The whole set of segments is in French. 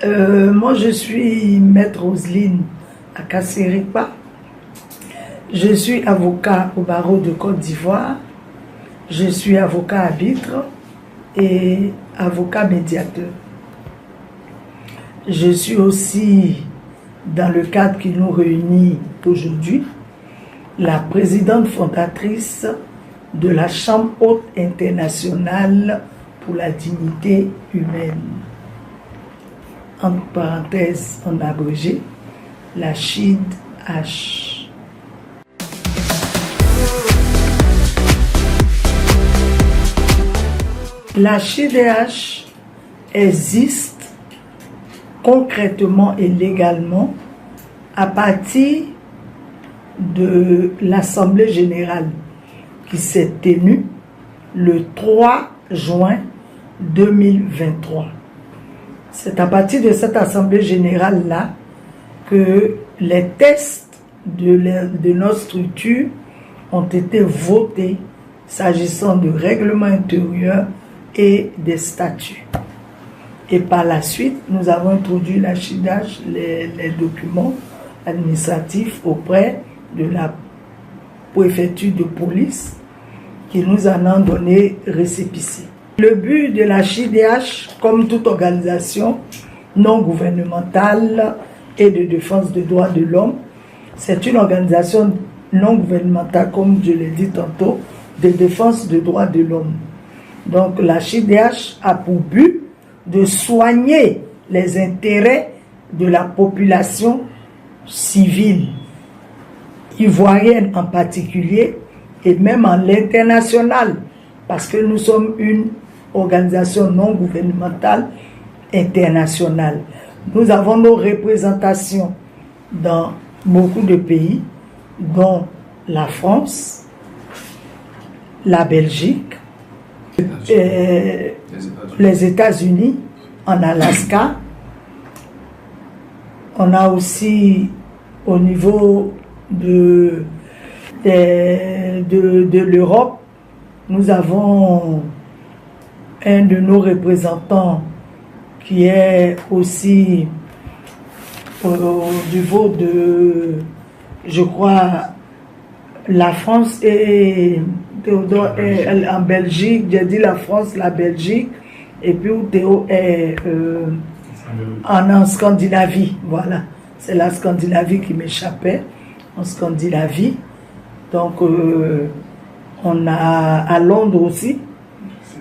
Moi, je suis maître Roselyne Akasseripa. Je suis avocat au barreau de Côte d'Ivoire. Je suis avocat arbitre et avocat médiateur. Je suis aussi, dans le cadre qui nous réunit aujourd'hui, la présidente fondatrice de la Chambre haute internationale pour la dignité humaine. Entre parenthèses, en abrégé, la CHIDH. La CHIDH existe concrètement et légalement à partir de l'Assemblée générale qui s'est tenue le 3 juin 2023. C'est à partir de cette Assemblée générale-là que les tests de notre structure ont été votés s'agissant de règlement intérieur et des statuts. Et par la suite, nous avons introduit la CHIDH, les documents administratifs auprès de la préfecture de police qui nous en a donné récépissé. Le but de la CHIDH, comme toute organisation non gouvernementale et de défense des droits de l'homme, c'est une organisation non gouvernementale, comme je l'ai dit tantôt, de défense des droits de l'homme. Donc la CHIDH a pour but de soigner les intérêts de la population civile, ivoirienne en particulier, et même en l'international, parce que nous sommes une organisation non gouvernementale internationale. Nous avons nos représentations dans beaucoup de pays, dont la France, la Belgique, les États-Unis, en Alaska. On a aussi au niveau de l'Europe, nous avons un de nos représentants qui est aussi au niveau de, je crois, la France et en Belgique. J'ai dit la France, la Belgique, et puis où Théo est en Scandinavie. Voilà, c'est la Scandinavie qui m'échappait, en Scandinavie. Donc, on a à Londres aussi,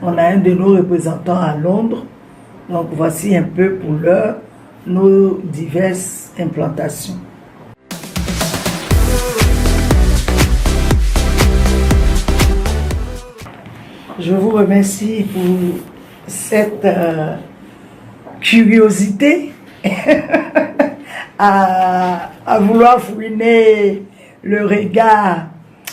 on a un de nos représentants à Londres. Donc, voici un peu pour l'heure nos diverses implantations. Je vous remercie pour cette curiosité à vouloir fouiner le regard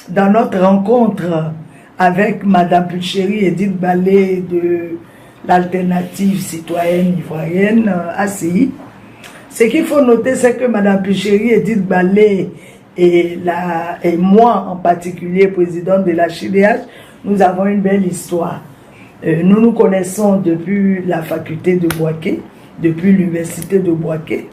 dans notre rencontre avec Madame Pulchéry Edith Baldé de l'Alternative citoyenne ivoirienne, ACI. Ce qu'il faut noter, c'est que Madame Pulchéry Edith Baldé et moi en particulier, présidente de la CHIDH, nous avons une belle histoire. Nous nous connaissons depuis la faculté de Bouaké, depuis l'université de Bouaké.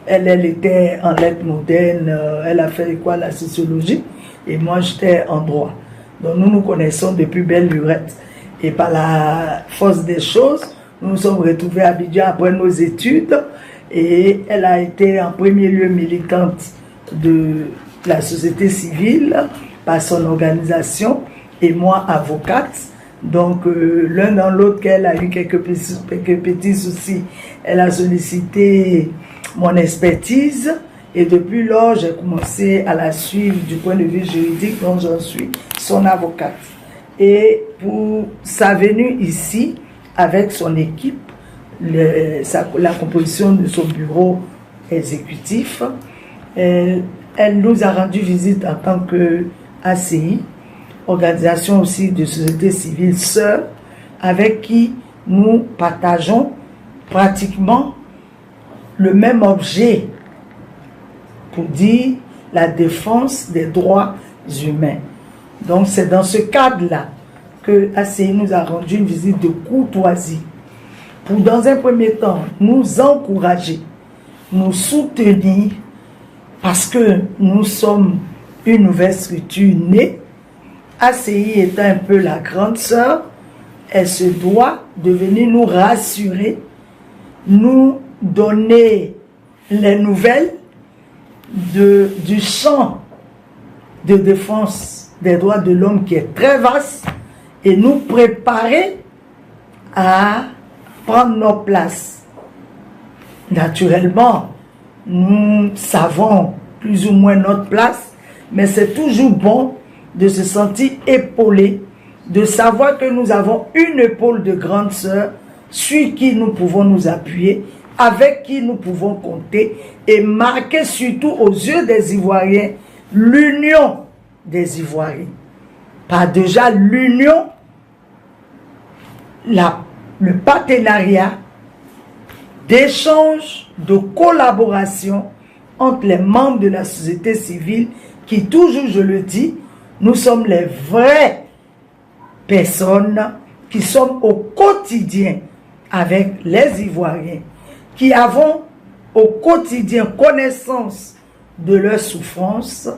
Elle était en lettres modernes, elle a fait quoi, la sociologie, et moi j'étais en droit. Donc nous nous connaissons depuis belle lurette. Et par la force des choses, nous nous sommes retrouvés à Abidjan après nos études, et elle a été en premier lieu militante de la société civile par son organisation, et moi avocate. Donc l'un dans l'autre, qu'elle a eu quelques petits soucis, elle a sollicité mon expertise, et depuis lors j'ai commencé à la suivre du point de vue juridique, dont j'en suis son avocate. Et pour sa venue ici avec son équipe, la composition de son bureau exécutif, elle nous a rendu visite en tant que ACI, organisation aussi de société civile sœur, avec qui nous partageons pratiquement le même objet, pour dire la défense des droits humains. Donc c'est dans ce cadre-là que ACI nous a rendu une visite de courtoisie pour dans un premier temps nous encourager, nous soutenir, parce que nous sommes une nouvelle structure née. ACI étant un peu la grande sœur, elle se doit de venir nous rassurer, nous donner les nouvelles du champ de défense des droits de l'homme qui est très vaste et nous préparer à prendre nos places. Naturellement, nous savons plus ou moins notre place, mais c'est toujours bon de se sentir épaulé, de savoir que nous avons une épaule de grande sœur sur qui nous pouvons nous appuyer, avec qui nous pouvons compter et marquer surtout aux yeux des Ivoiriens l'union des Ivoiriens. Pas déjà l'union, le partenariat d'échange, de collaboration entre les membres de la société civile qui, toujours je le dis, nous sommes les vraies personnes qui sommes au quotidien avec les Ivoiriens, qui avons au quotidien connaissance de leurs souffrances,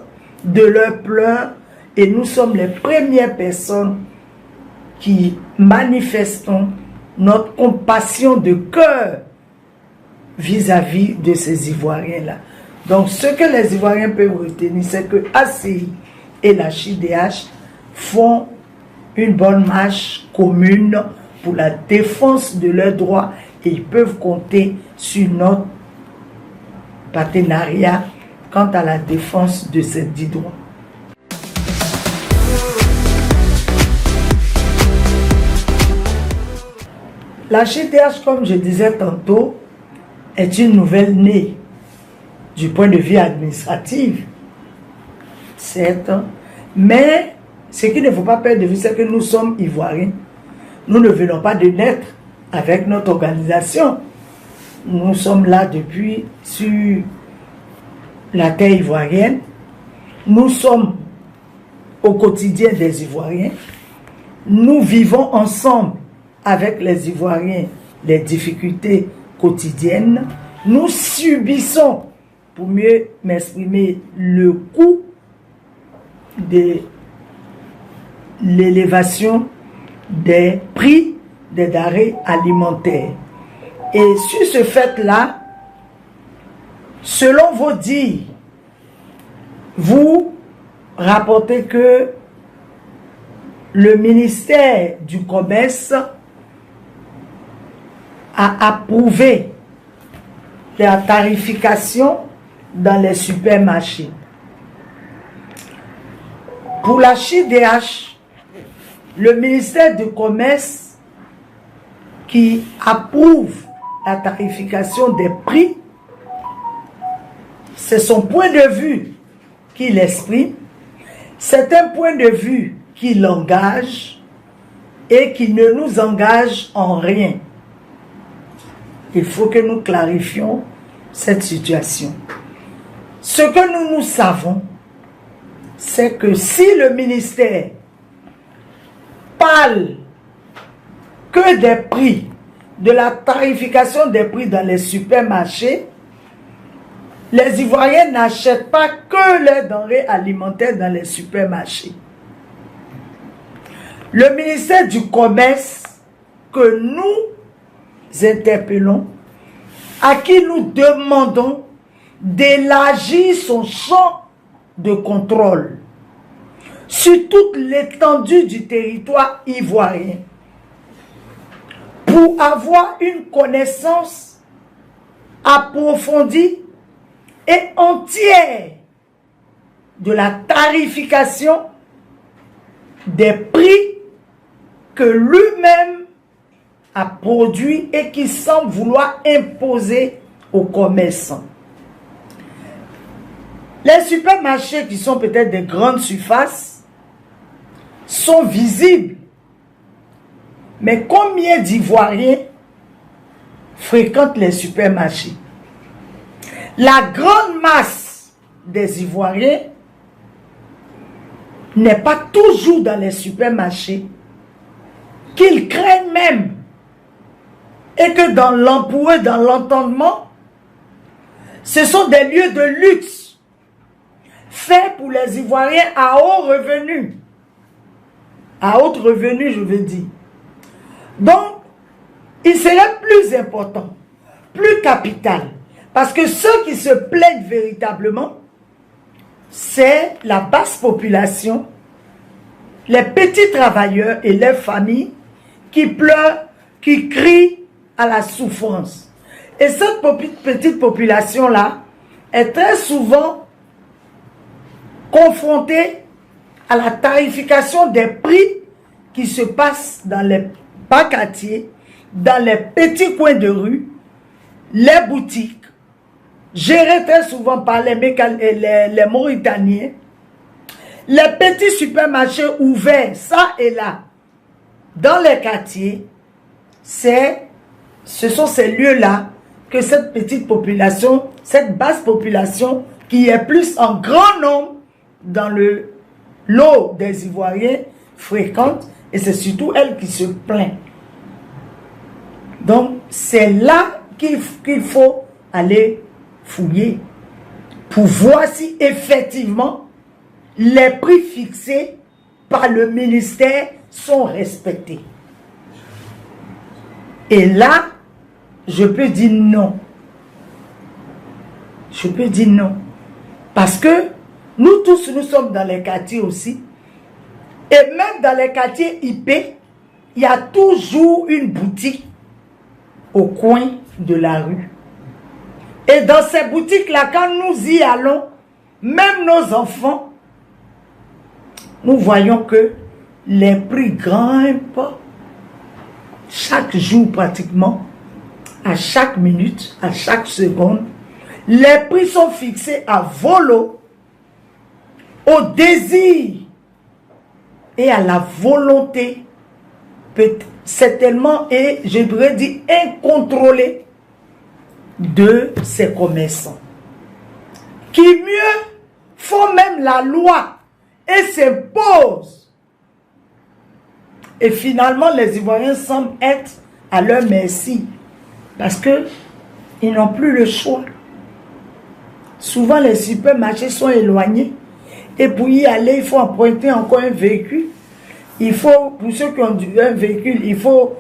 de leurs pleurs, et nous sommes les premières personnes qui manifestons notre compassion de cœur vis-à-vis de ces Ivoiriens-là. Donc, ce que les Ivoiriens peuvent retenir, c'est que ACI et la CHIDH font une bonne marche commune pour la défense de leurs droits et ils peuvent compter sur notre partenariat quant à la défense de ces 10 droits. La CHIDH, comme je disais tantôt, est une nouvelle née du point de vue administratif, certes, mais ce qu'il ne faut pas perdre de vue, c'est que nous sommes Ivoiriens. Nous ne venons pas de naître avec notre organisation. Nous sommes là depuis sur la terre ivoirienne. Nous sommes au quotidien des Ivoiriens. Nous vivons ensemble avec les Ivoiriens les difficultés quotidiennes. Nous subissons, pour mieux m'exprimer, le coût de l'élévation des prix des denrées alimentaires. Et sur ce fait-là, selon vos dires, vous rapportez que le ministère du Commerce a approuvé la tarification dans les supermarchés. Pour la CHIDH, le ministère du Commerce qui approuve la tarification des prix, c'est son point de vue qu'il exprime, c'est un point de vue qui l'engage et qui ne nous engage en rien. Il faut que nous clarifions cette situation. Ce que nous savons, c'est que si le ministère parle que des prix, de la tarification des prix dans les supermarchés, les Ivoiriens n'achètent pas que les denrées alimentaires dans les supermarchés. Le ministère du Commerce que nous interpellons, à qui nous demandons d'élargir son champ de contrôle sur toute l'étendue du territoire ivoirien pour avoir une connaissance approfondie et entière de la tarification des prix que lui-même a produit et qui semble vouloir imposer aux commerçants. Les supermarchés qui sont peut-être des grandes surfaces sont visibles. Mais combien d'Ivoiriens fréquentent les supermarchés? La grande masse des Ivoiriens n'est pas toujours dans les supermarchés, qu'ils craignent même et que dans l'empoué, dans l'entendement, ce sont des lieux de luxe faits pour les Ivoiriens à haut revenu. À haut revenu, je veux dire. Donc, il serait plus important, plus capital, parce que ceux qui se plaignent véritablement, c'est la basse population, les petits travailleurs et leurs familles qui pleurent, qui crient à la souffrance. Et cette petite population-là est très souvent confrontée à la tarification des prix qui se passent dans les bas quartiers, dans les petits coins de rue, les boutiques, gérées très souvent par les Mauritaniens, les petits supermarchés ouverts, ça et là, dans les quartiers. Ce sont ces lieux-là que cette petite population, cette basse population, qui est plus en grand nombre dans le lot des Ivoiriens, fréquente, et c'est surtout elle qui se plaint. Donc, c'est là qu'il faut aller fouiller pour voir si effectivement les prix fixés par le ministère sont respectés. Et là, je peux dire non. Je peux dire non. Parce que nous tous, nous sommes dans les quartiers aussi. Et même dans les quartiers IP, il y a toujours une boutique au coin de la rue. Et dans ces boutiques-là, quand nous y allons, même nos enfants, nous voyons que les prix grimpent chaque jour pratiquement, à chaque minute, à chaque seconde. Les prix sont fixés à volo, au désir et à la volonté, certainement, et je devrais dire incontrôlée, de ces commerçants, qui mieux font même la loi et s'imposent. Et finalement, les Ivoiriens semblent être à leur merci, parce que ils n'ont plus le choix. Souvent, les supermarchés sont éloignés, et pour y aller, il faut emprunter encore un véhicule. Il faut, pour ceux qui ont un véhicule, il faut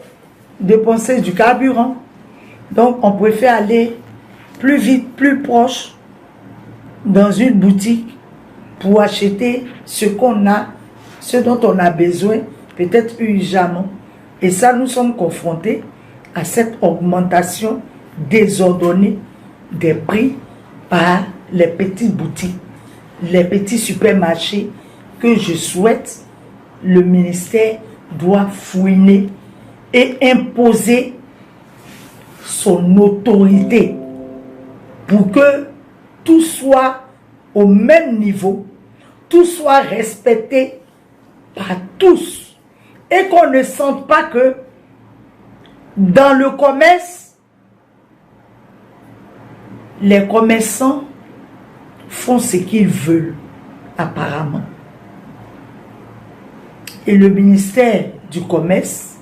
dépenser du carburant. Donc, on préfère aller plus vite, plus proche, dans une boutique pour acheter ce qu'on a, ce dont on a besoin, peut-être urgemment. Et ça, nous sommes confrontés à cette augmentation désordonnée des prix par les petites boutiques, les petits supermarchés que je souhaite, le ministère doit fouiner et imposer son autorité pour que tout soit au même niveau, tout soit respecté par tous et qu'on ne sente pas que dans le commerce, les commerçants font ce qu'ils veulent apparemment. Et le ministère du commerce,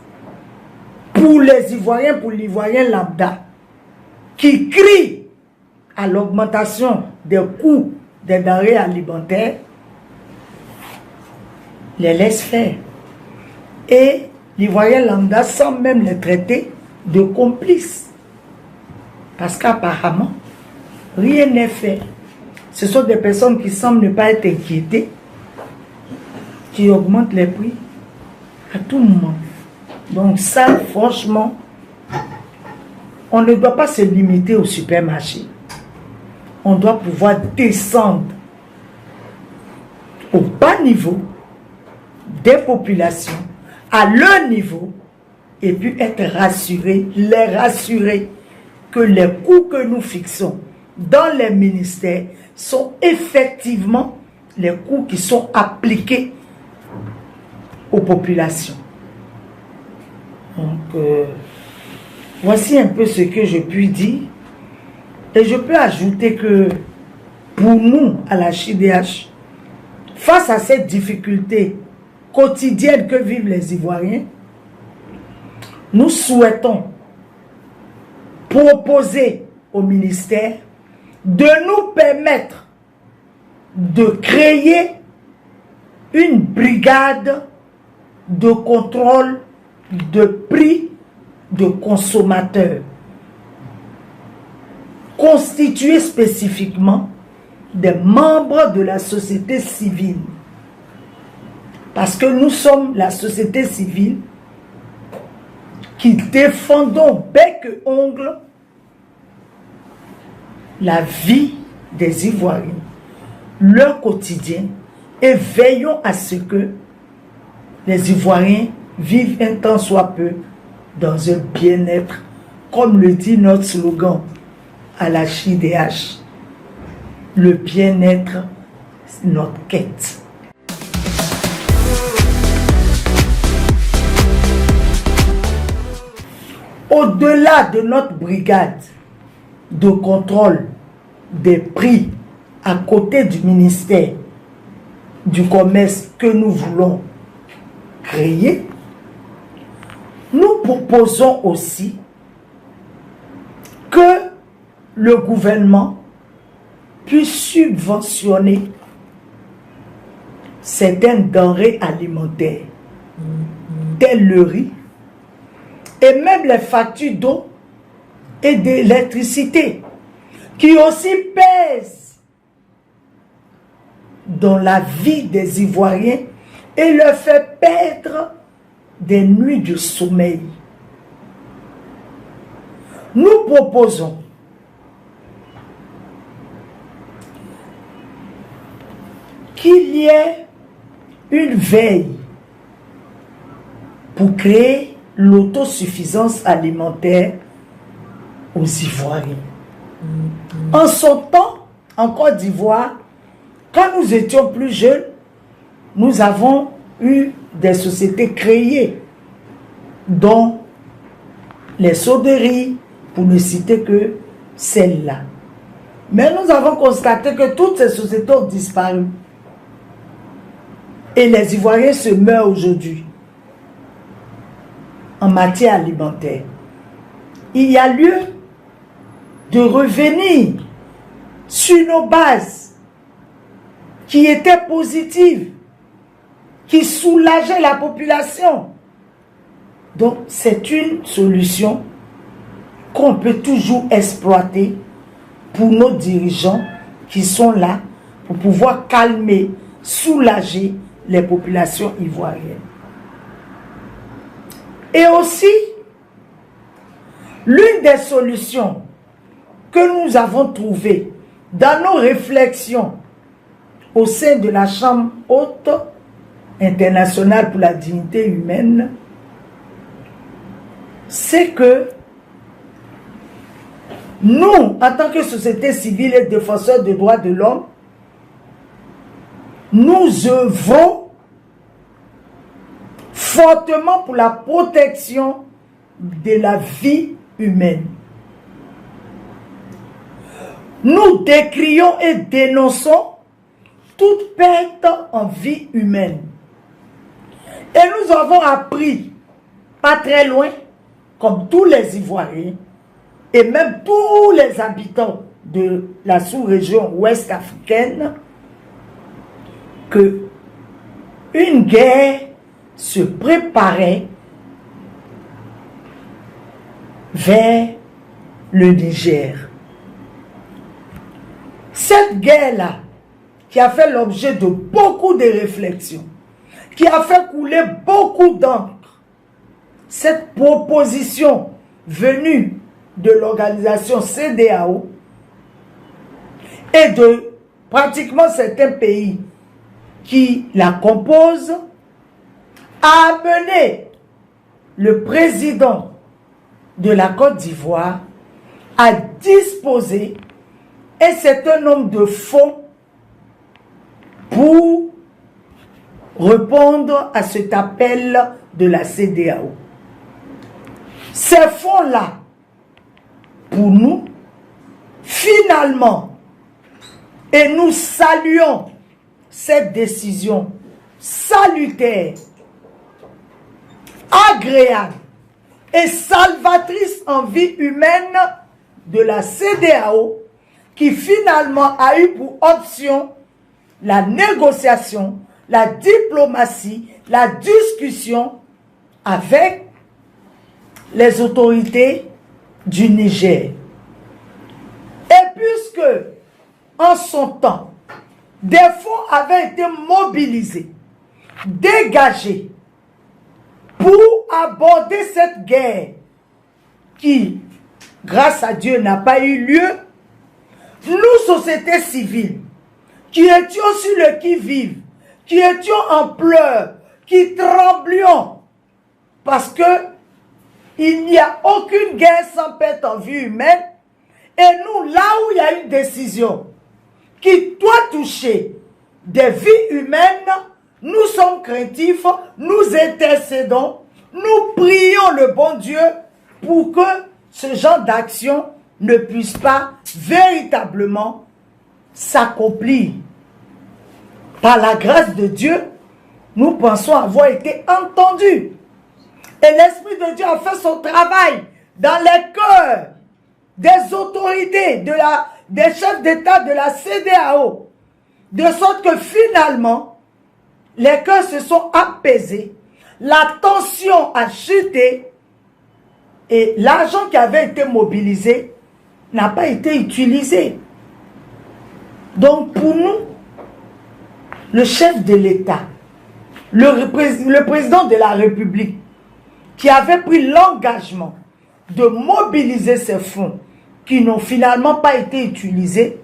pour les Ivoiriens, pour l'Ivoirien lambda, qui crie à l'augmentation des coûts des denrées alimentaires, les laisse faire. Et l'Ivoirien lambda semble même les traiter de complices. Parce qu'apparemment, rien n'est fait. Ce sont des personnes qui semblent ne pas être inquiétées, qui augmentent les prix à tout moment. Donc ça, franchement, on ne doit pas se limiter au supermarché. On doit pouvoir descendre au bas niveau des populations, à leur niveau, et puis être rassurés, les rassurer que les coûts que nous fixons dans les ministères sont effectivement les coûts qui sont appliqués aux populations. Donc, voici un peu ce que je puis dire. Et je peux ajouter que pour nous, à la CHIDH, face à cette difficulté quotidienne que vivent les Ivoiriens, nous souhaitons proposé au ministère de nous permettre de créer une brigade de contrôle de prix de consommateurs, constituée spécifiquement des membres de la société civile. Parce que nous sommes la société civile qui défendons bec et ongle la vie des Ivoiriens, leur quotidien, et veillons à ce que les Ivoiriens vivent un temps soit peu dans un bien-être, comme le dit notre slogan à la CHIDH. Le bien-être, c'est notre quête. Au-delà de notre brigade de contrôle des prix à côté du ministère du commerce que nous voulons créer, nous proposons aussi que le gouvernement puisse subventionner certaines denrées alimentaires, telles le riz, et même les factures d'eau et d'électricité, qui aussi pèsent dans la vie des Ivoiriens et leur fait perdre des nuits de sommeil. Nous proposons qu'il y ait une veille pour créer l'autosuffisance alimentaire aux Ivoiriens. En son temps, en Côte d'Ivoire, quand nous étions plus jeunes, nous avons eu des sociétés créées, dont les Sauderies, pour ne citer que celle-là. Mais nous avons constaté que toutes ces sociétés ont disparu. Et les Ivoiriens se meurent aujourd'hui en matière alimentaire. Il y a lieu de revenir sur nos bases qui étaient positives, qui soulageaient la population. Donc c'est une solution qu'on peut toujours exploiter pour nos dirigeants qui sont là pour pouvoir calmer, soulager les populations ivoiriennes. Et aussi, l'une des solutions que nous avons trouvées dans nos réflexions au sein de la Chambre haute internationale pour la dignité humaine, c'est que nous, en tant que société civile et défenseurs des droits de l'homme, nous œuvrons fortement pour la protection de la vie humaine. Nous décrions et dénonçons toute perte en vie humaine. Et nous avons appris, pas très loin, comme tous les Ivoiriens, et même tous les habitants de la sous-région ouest africaine, que une guerre se préparait vers le Niger. Cette guerre-là, qui a fait l'objet de beaucoup de réflexions, qui a fait couler beaucoup d'encre, cette proposition venue de l'organisation CEDEAO et de pratiquement certains pays qui la composent, a amené le président de la Côte d'Ivoire à disposer un certain nombre de fonds pour répondre à cet appel de la CEDEAO. Ces fonds-là, pour nous, finalement, et nous saluons cette décision salutaire, agréable et salvatrice en vie humaine de la CEDEAO qui finalement a eu pour option la négociation, la diplomatie, la discussion avec les autorités du Niger. Et puisque, en son temps, des fonds avaient été mobilisés, dégagés, pour aborder cette guerre qui, grâce à Dieu, n'a pas eu lieu, nous, société civile, qui étions sur le qui-vive, qui étions en pleurs, qui tremblions, parce que il n'y a aucune guerre sans perte en vie humaine, et nous, là où il y a une décision qui doit toucher des vies humaines, nous sommes craintifs, nous intercédons, nous prions le bon Dieu pour que ce genre d'action ne puisse pas véritablement s'accomplir. Par la grâce de Dieu, nous pensons avoir été entendus. Et l'Esprit de Dieu a fait son travail dans les cœurs des autorités, des chefs d'État de la CEDEAO, de sorte que finalement, les cœurs se sont apaisés, la tension a chuté et l'argent qui avait été mobilisé n'a pas été utilisé. Donc pour nous, le chef de l'État, le président de la République, qui avait pris l'engagement de mobiliser ces fonds qui n'ont finalement pas été utilisés,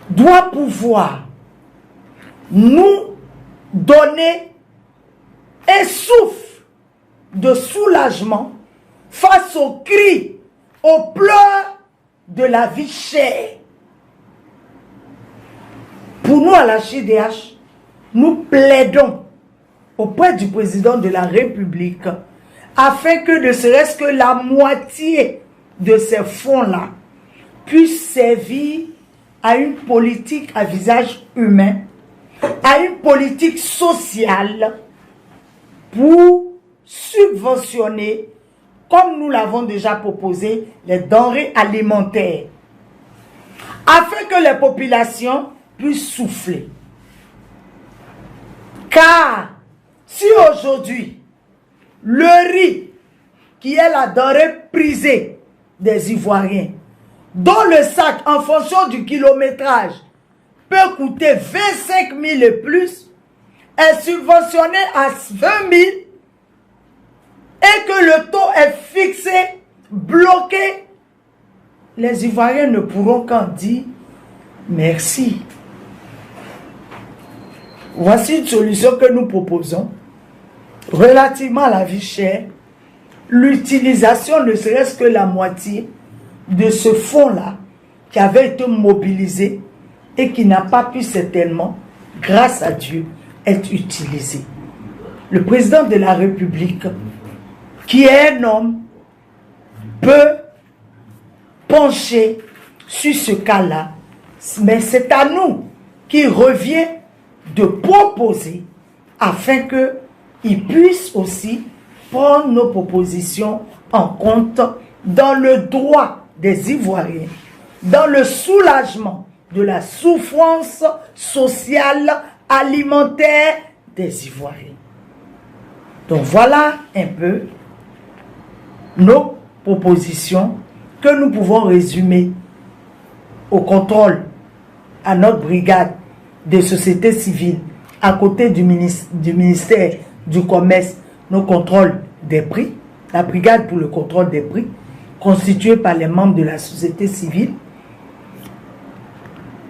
doit pouvoir nous donner un souffle de soulagement face aux cris, aux pleurs de la vie chère. Pour nous, à la CDH, nous plaidons auprès du président de la République afin que ne serait-ce que la moitié de ces fonds-là puisse servir à une politique à visage humain, à une politique sociale pour subventionner, comme nous l'avons déjà proposé, les denrées alimentaires, afin que les populations puissent souffler. Car si aujourd'hui, le riz, qui est la denrée prisée des Ivoiriens, dont le sac, en fonction du kilométrage, peut coûter 25 000 et plus, est subventionné à 20 000 et que le taux est fixé, bloqué, les Ivoiriens ne pourront qu'en dire merci. Voici une solution que nous proposons relativement à la vie chère. L'utilisation ne serait-ce que la moitié de ce fonds-là qui avait été mobilisé et qui n'a pas pu certainement, grâce à Dieu, être utilisé. Le président de la République, qui est un homme, peut pencher sur ce cas-là, mais c'est à nous qu'il revient de proposer afin qu'il puisse aussi prendre nos propositions en compte dans le droit des Ivoiriens, dans le soulagement de la souffrance sociale, alimentaire des Ivoiriens. Donc voilà un peu nos propositions que nous pouvons résumer au contrôle, à notre brigade de société civile, à côté du ministère du Commerce, nos contrôles des prix, la brigade pour le contrôle des prix, constituée par les membres de la société civile,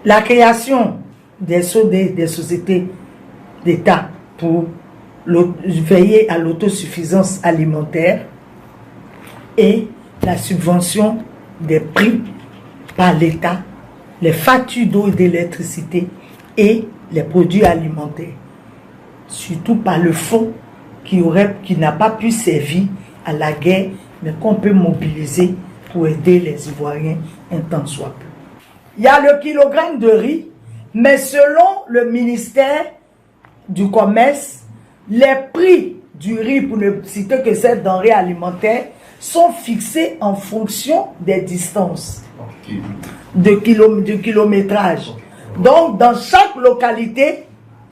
la création des SODE, des sociétés d'État pour veiller à l'autosuffisance alimentaire et la subvention des prix par l'État, les factures d'eau et d'électricité et les produits alimentaires, surtout par le fonds qui n'a pas pu servir à la guerre, mais qu'on peut mobiliser pour aider les Ivoiriens un tant soit peu. Il y a le kilogramme de riz, mais selon le ministère du Commerce, les prix du riz, pour ne citer que cette denrée alimentaire, sont fixés en fonction des distances de kilométrage. Donc, dans chaque localité,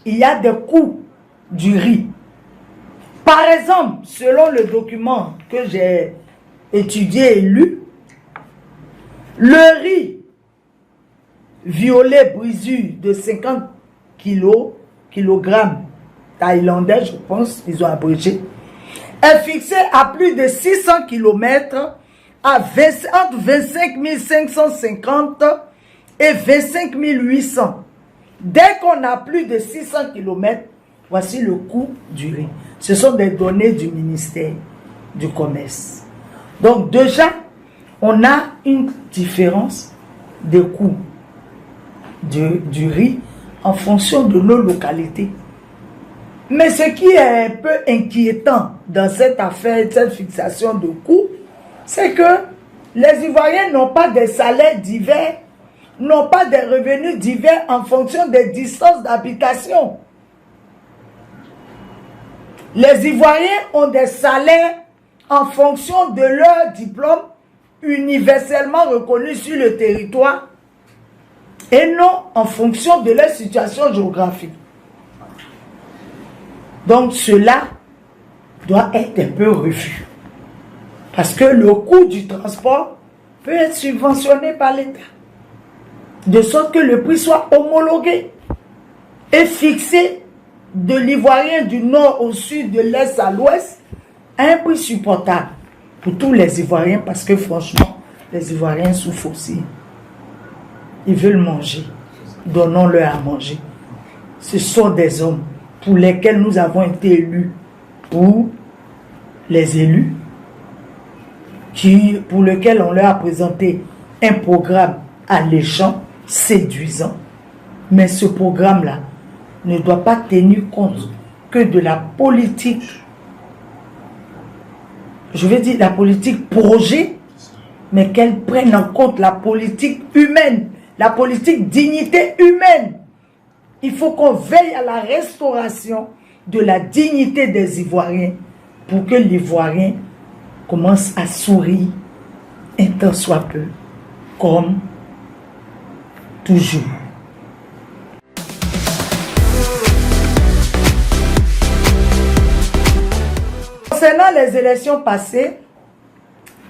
il y a des coûts du riz. Par exemple, selon le document que j'ai étudié et lu, le riz violet brisure de 50 kilogrammes thaïlandais, je pense, ils ont abrégé, est fixé à plus de 600 km entre 25 550 et 25 800. Dès qu'on a plus de 600 km, voici le coût du riz. Ce sont des données du ministère du Commerce. Donc déjà, on a une différence de coût du riz en fonction de nos localités. Mais ce qui est un peu inquiétant dans cette affaire, cette fixation de coûts, c'est que les Ivoiriens n'ont pas des salaires divers, n'ont pas des revenus divers en fonction des distances d'habitation. Les Ivoiriens ont des salaires en fonction de leur diplôme universellement reconnu sur le territoire et non en fonction de leur situation géographique. Donc cela doit être un peu revu. Parce que le coût du transport peut être subventionné par l'État. De sorte que le prix soit homologué et fixé de l'Ivoirien du nord au sud, de l'est à l'ouest, à un prix supportable pour tous les Ivoiriens. Parce que franchement, les Ivoiriens souffrent aussi. Ils veulent manger. Donnons-leur à manger. Ce sont des hommes pour lesquels nous avons été élus, pour les élus, pour lesquels on leur a présenté un programme alléchant, séduisant. Mais ce programme-là ne doit pas tenir compte que de la politique, je veux dire la politique projet, mais qu'elle prenne en compte la politique humaine, la politique dignité humaine. Il faut qu'on veille à la restauration de la dignité des Ivoiriens pour que l'Ivoirien commence à sourire un tant soit peu, comme toujours. Concernant les élections passées,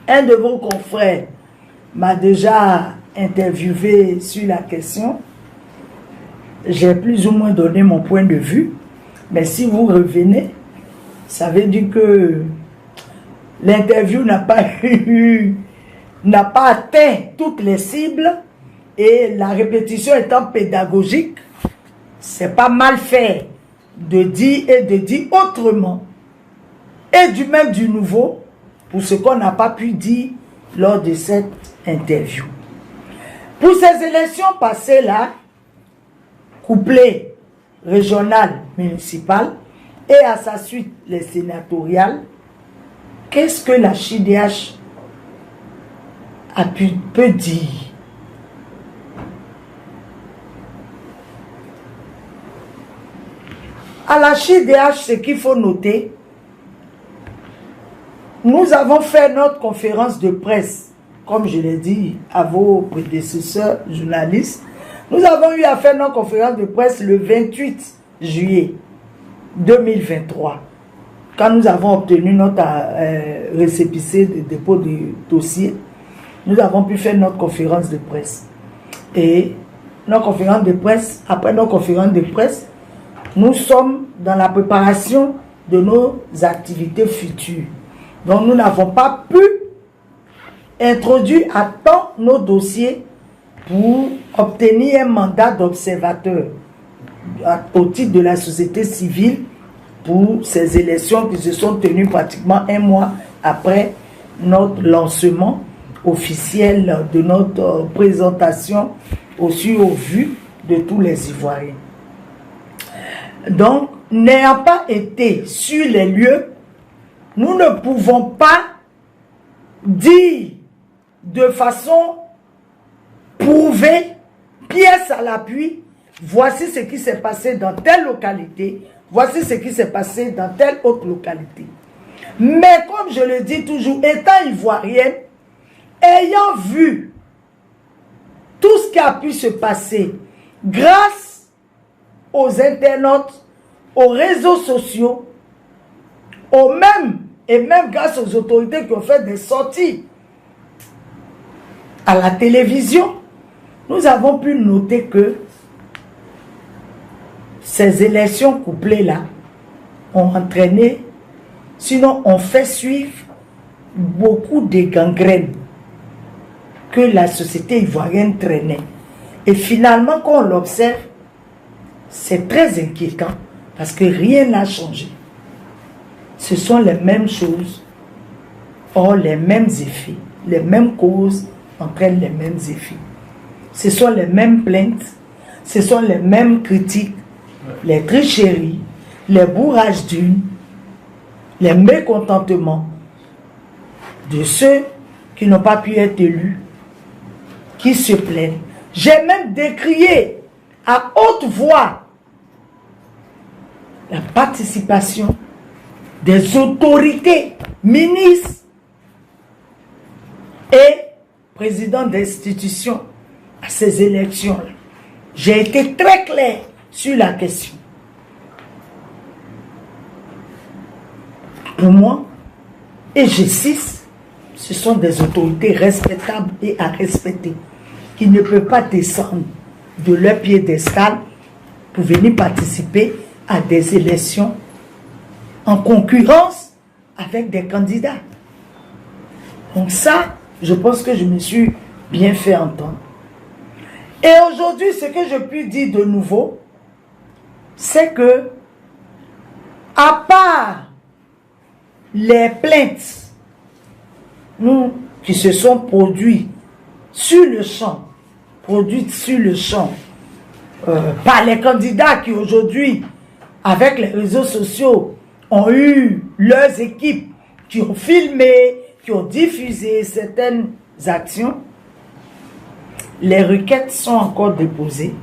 un de vos confrères m'a déjà interviewé sur la question. J'ai plus ou moins donné mon point de vue, mais si vous revenez, ça veut dire que l'interview n'a pas atteint toutes les cibles et la répétition étant pédagogique, c'est pas mal fait de dire et de dire autrement et du nouveau pour ce qu'on n'a pas pu dire lors de cette interview. Pour ces élections passées-là, couplées régionales, municipales, et à sa suite les sénatoriales, qu'est-ce que la CHIDH peut dire? À la CHIDH, ce qu'il faut noter, nous avons fait notre conférence de presse, comme je l'ai dit à vos prédécesseurs journalistes. Nous avons eu à faire notre conférence de presse le 28 juillet 2023, quand nous avons obtenu notre récépissé de dépôt de dossier. Nous avons pu faire notre conférence de presse. Et notre conférence de presse, après notre conférence de presse, nous sommes dans la préparation de nos activités futures. Donc nous n'avons pas pu introduire à temps nos dossiers pour obtenir un mandat d'observateur au titre de la société civile pour ces élections qui se sont tenues pratiquement un mois après notre lancement officiel de notre présentation au vu de tous les Ivoiriens. Donc, n'ayant pas été sur les lieux, nous ne pouvons pas dire de façon prouvée, pièce à l'appui, voici ce qui s'est passé dans telle localité, voici ce qui s'est passé dans telle autre localité. Mais comme je le dis toujours, étant ivoirienne, ayant vu tout ce qui a pu se passer grâce aux internautes, aux réseaux sociaux, et même grâce aux autorités qui ont fait des sorties à la télévision, nous avons pu noter que ces élections couplées-là ont entraîné, sinon ont fait suivre beaucoup de gangrènes que la société ivoirienne traînait. Et finalement, quand on l'observe, c'est très inquiétant parce que rien n'a changé. Ce sont les mêmes choses, or les mêmes effets, les mêmes causes entraînent les mêmes effets. Ce sont les mêmes plaintes, ce sont les mêmes critiques, les tricheries, les bourrages d'unes, les mécontentements de ceux qui n'ont pas pu être élus, qui se plaignent. J'ai même décrié à haute voix la participation des autorités, ministres et présidents d'institutions à ces élections-là. J'ai été très clair sur la question. Pour moi, et j'insiste, ce sont des autorités respectables et à respecter, qui ne peuvent pas descendre de leur piédestal pour venir participer à des élections en concurrence avec des candidats. Donc ça, je pense que je me suis bien fait entendre. Et aujourd'hui, ce que je puis dire de nouveau, c'est que, à part les plaintes qui se sont produites sur le champ, par les candidats qui aujourd'hui, avec les réseaux sociaux, ont eu leurs équipes qui ont filmé, qui ont diffusé certaines actions, les requêtes sont encore déposées,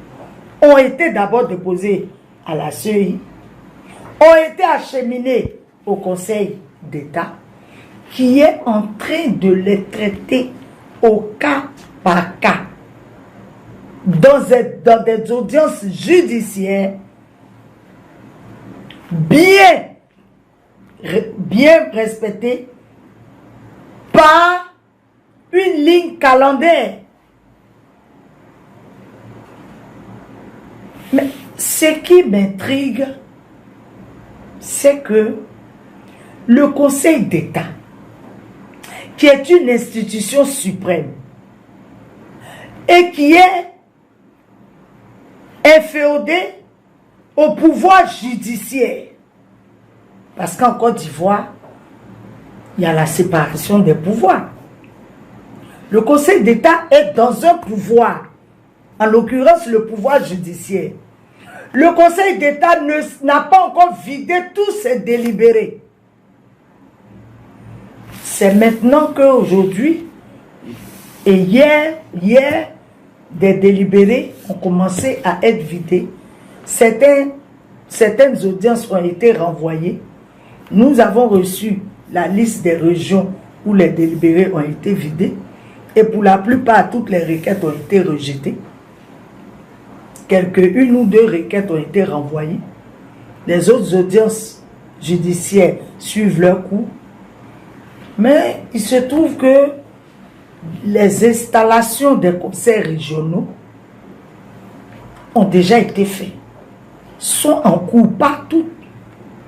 ont été d'abord déposées à la CEI, ont été acheminées au Conseil d'État, qui est en train de les traiter au cas par cas, dans des audiences judiciaires bien respectées par une ligne calendaire. Mais ce qui m'intrigue, c'est que le Conseil d'État, qui est une institution suprême et qui est inféodée au pouvoir judiciaire, parce qu'en Côte d'Ivoire, il y a la séparation des pouvoirs. Le Conseil d'État est dans un pouvoir, en l'occurrence le pouvoir judiciaire. Le Conseil d'État n'a pas encore vidé tous ses délibérés. C'est maintenant qu'aujourd'hui, et hier, des délibérés ont commencé à être vidés. Certaines audiences ont été renvoyées. Nous avons reçu la liste des régions où les délibérés ont été vidés. Et pour la plupart, toutes les requêtes ont été rejetées. Une ou deux requêtes ont été renvoyées. Les autres audiences judiciaires suivent leur cours. Mais il se trouve que les installations des conseils régionaux ont déjà été faites, sont en cours, pas toutes.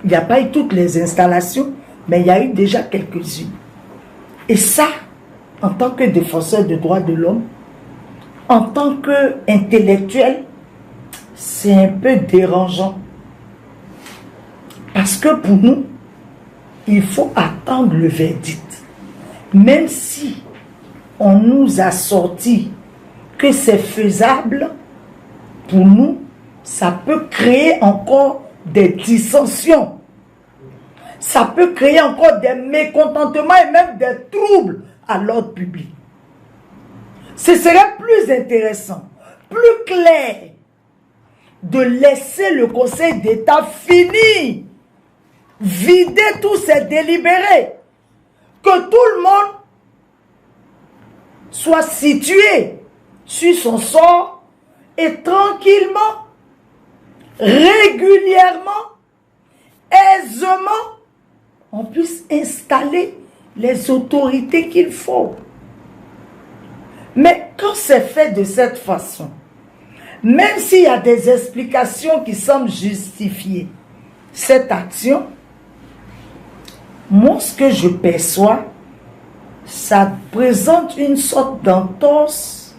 Il n'y a pas eu toutes les installations, mais il y a eu déjà quelques-unes. Et ça, en tant que défenseur des droits de l'homme, en tant qu'intellectuel, c'est un peu dérangeant. Parce que pour nous, il faut attendre le verdict. Même si on nous a sorti que c'est faisable, pour nous, ça peut créer encore des dissensions. Ça peut créer encore des mécontentements et même des troubles à l'ordre public. Ce serait plus intéressant, plus clair, de laisser le Conseil d'État finir vider tous ces délibérés, que tout le monde soit situé sur son sort et tranquillement, régulièrement, aisément, on puisse installer les autorités qu'il faut. Mais quand c'est fait de cette façon, même s'il y a des explications qui semblent justifier cette action, moi, ce que je perçois, ça présente une sorte d'entorse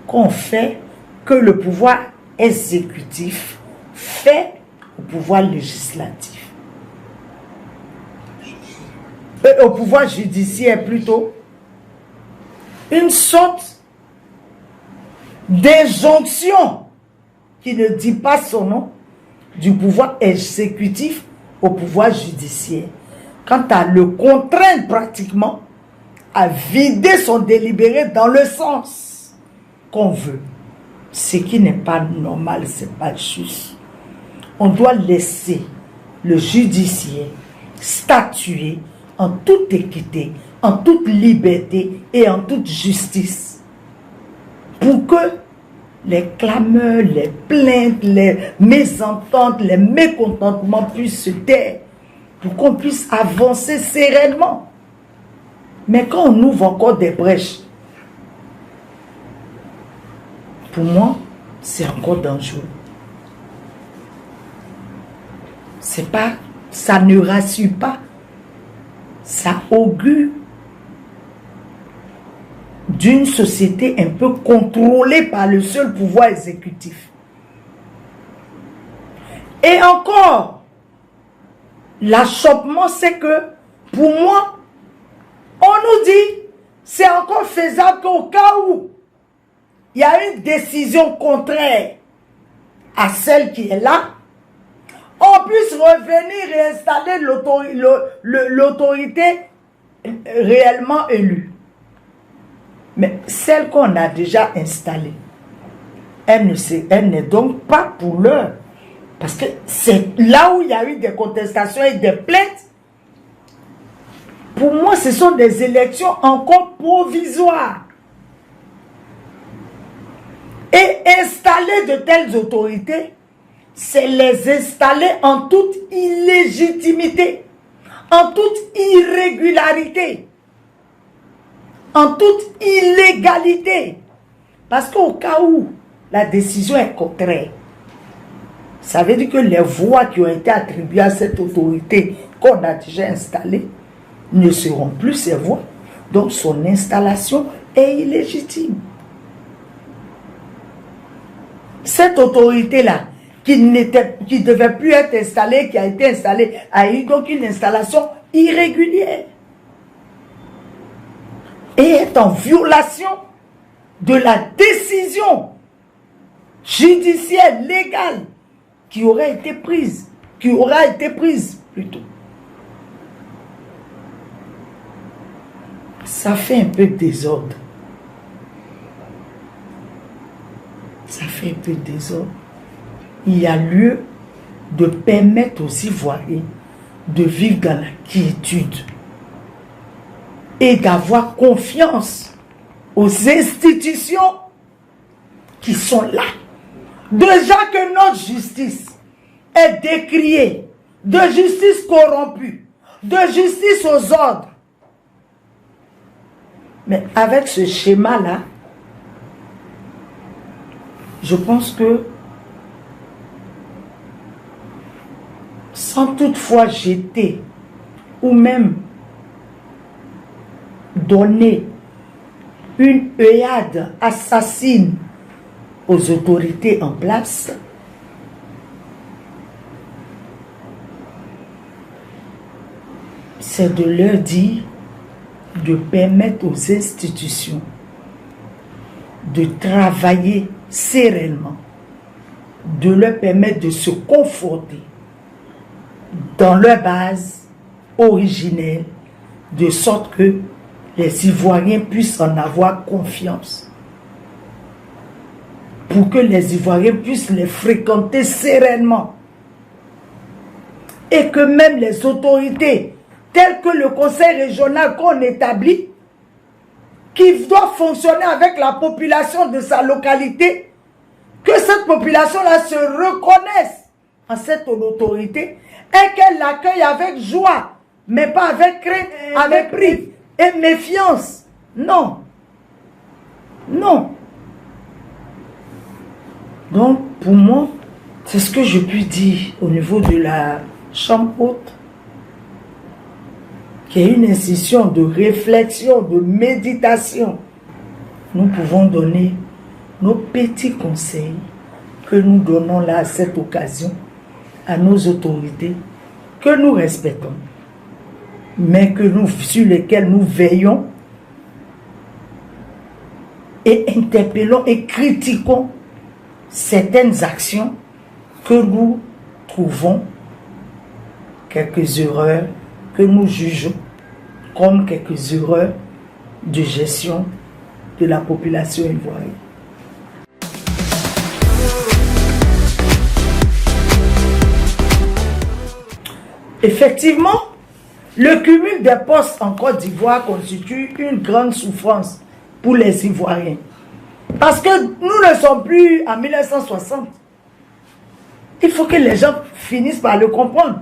qu'on fait, que le pouvoir exécutif fait au pouvoir législatif. Au pouvoir judiciaire plutôt. Une sorte d'injonction qui ne dit pas son nom du pouvoir exécutif au pouvoir judiciaire. Quant à le contraindre pratiquement à vider son délibéré dans le sens qu'on veut. Ce qui n'est pas normal, ce n'est pas juste. On doit laisser le judiciaire statuer en toute équité, en toute liberté et en toute justice. Pour que les clameurs, les plaintes, les mésententes, les mécontentements puissent se taire. Pour qu'on puisse avancer sereinement. Mais quand on ouvre encore des brèches, pour moi, c'est encore dangereux. C'est pas, ça ne rassure pas. Ça augure d'une société un peu contrôlée par le seul pouvoir exécutif. Et encore, l'achoppement, c'est que, pour moi, on nous dit, c'est encore faisable qu'au cas où il y a une décision contraire à celle qui est là, on puisse revenir et installer l'autorité réellement élue. Mais celle qu'on a déjà installée, elle n'est donc pas pour l'heure. Parce que c'est là où il y a eu des contestations et des plaintes. Pour moi, ce sont des élections encore provisoires. Et installer de telles autorités, c'est les installer en toute illégitimité, en toute irrégularité, en toute illégalité. Parce qu'au cas où la décision est contraire, ça veut dire que les voix qui ont été attribuées à cette autorité qu'on a déjà installée ne seront plus ses voix. Donc son installation est illégitime. Cette autorité-là, qui ne devait plus être installée, qui a été installée, a eu donc une installation irrégulière. Et est en violation de la décision judiciaire, légale, qui aura été prise plutôt. Ça fait un peu de désordre. Ça fait un peu de désordre. Il y a lieu de permettre aux Ivoiriens de vivre dans la quiétude et d'avoir confiance aux institutions qui sont là. Déjà que notre justice est décriée, de justice corrompue, de justice aux ordres. Mais avec ce schéma-là, je pense que sans toutefois jeter ou même donner une œillade assassine aux autorités en place, c'est de leur dire de permettre aux institutions de travailler sereinement, de leur permettre de se conforter dans leur base originelle, de sorte que les Ivoiriens puissent en avoir confiance, pour que les Ivoiriens puissent les fréquenter sereinement. et que même les autorités, telles que le conseil régional qu'on établit, qui doit fonctionner avec la population de sa localité, que cette population-là se reconnaisse en cette autorité et qu'elle l'accueille avec joie, mais pas avec crainte, avec mépris et méfiance. Non. Non. Donc, pour moi, c'est ce que je puis dire au niveau de la chambre haute, qu'il y ait une institution de réflexion, de méditation. Nous pouvons donner nos petits conseils que nous donnons là à cette occasion à nos autorités, que nous respectons, mais sur lesquelles nous veillons et interpellons et critiquons certaines actions que nous trouvons quelques erreurs, que nous jugeons comme quelques erreurs de gestion de la population ivoirienne. Effectivement, le cumul des postes en Côte d'Ivoire constitue une grande souffrance pour les Ivoiriens. Parce que nous ne sommes plus en 1960. Il faut que les gens finissent par le comprendre.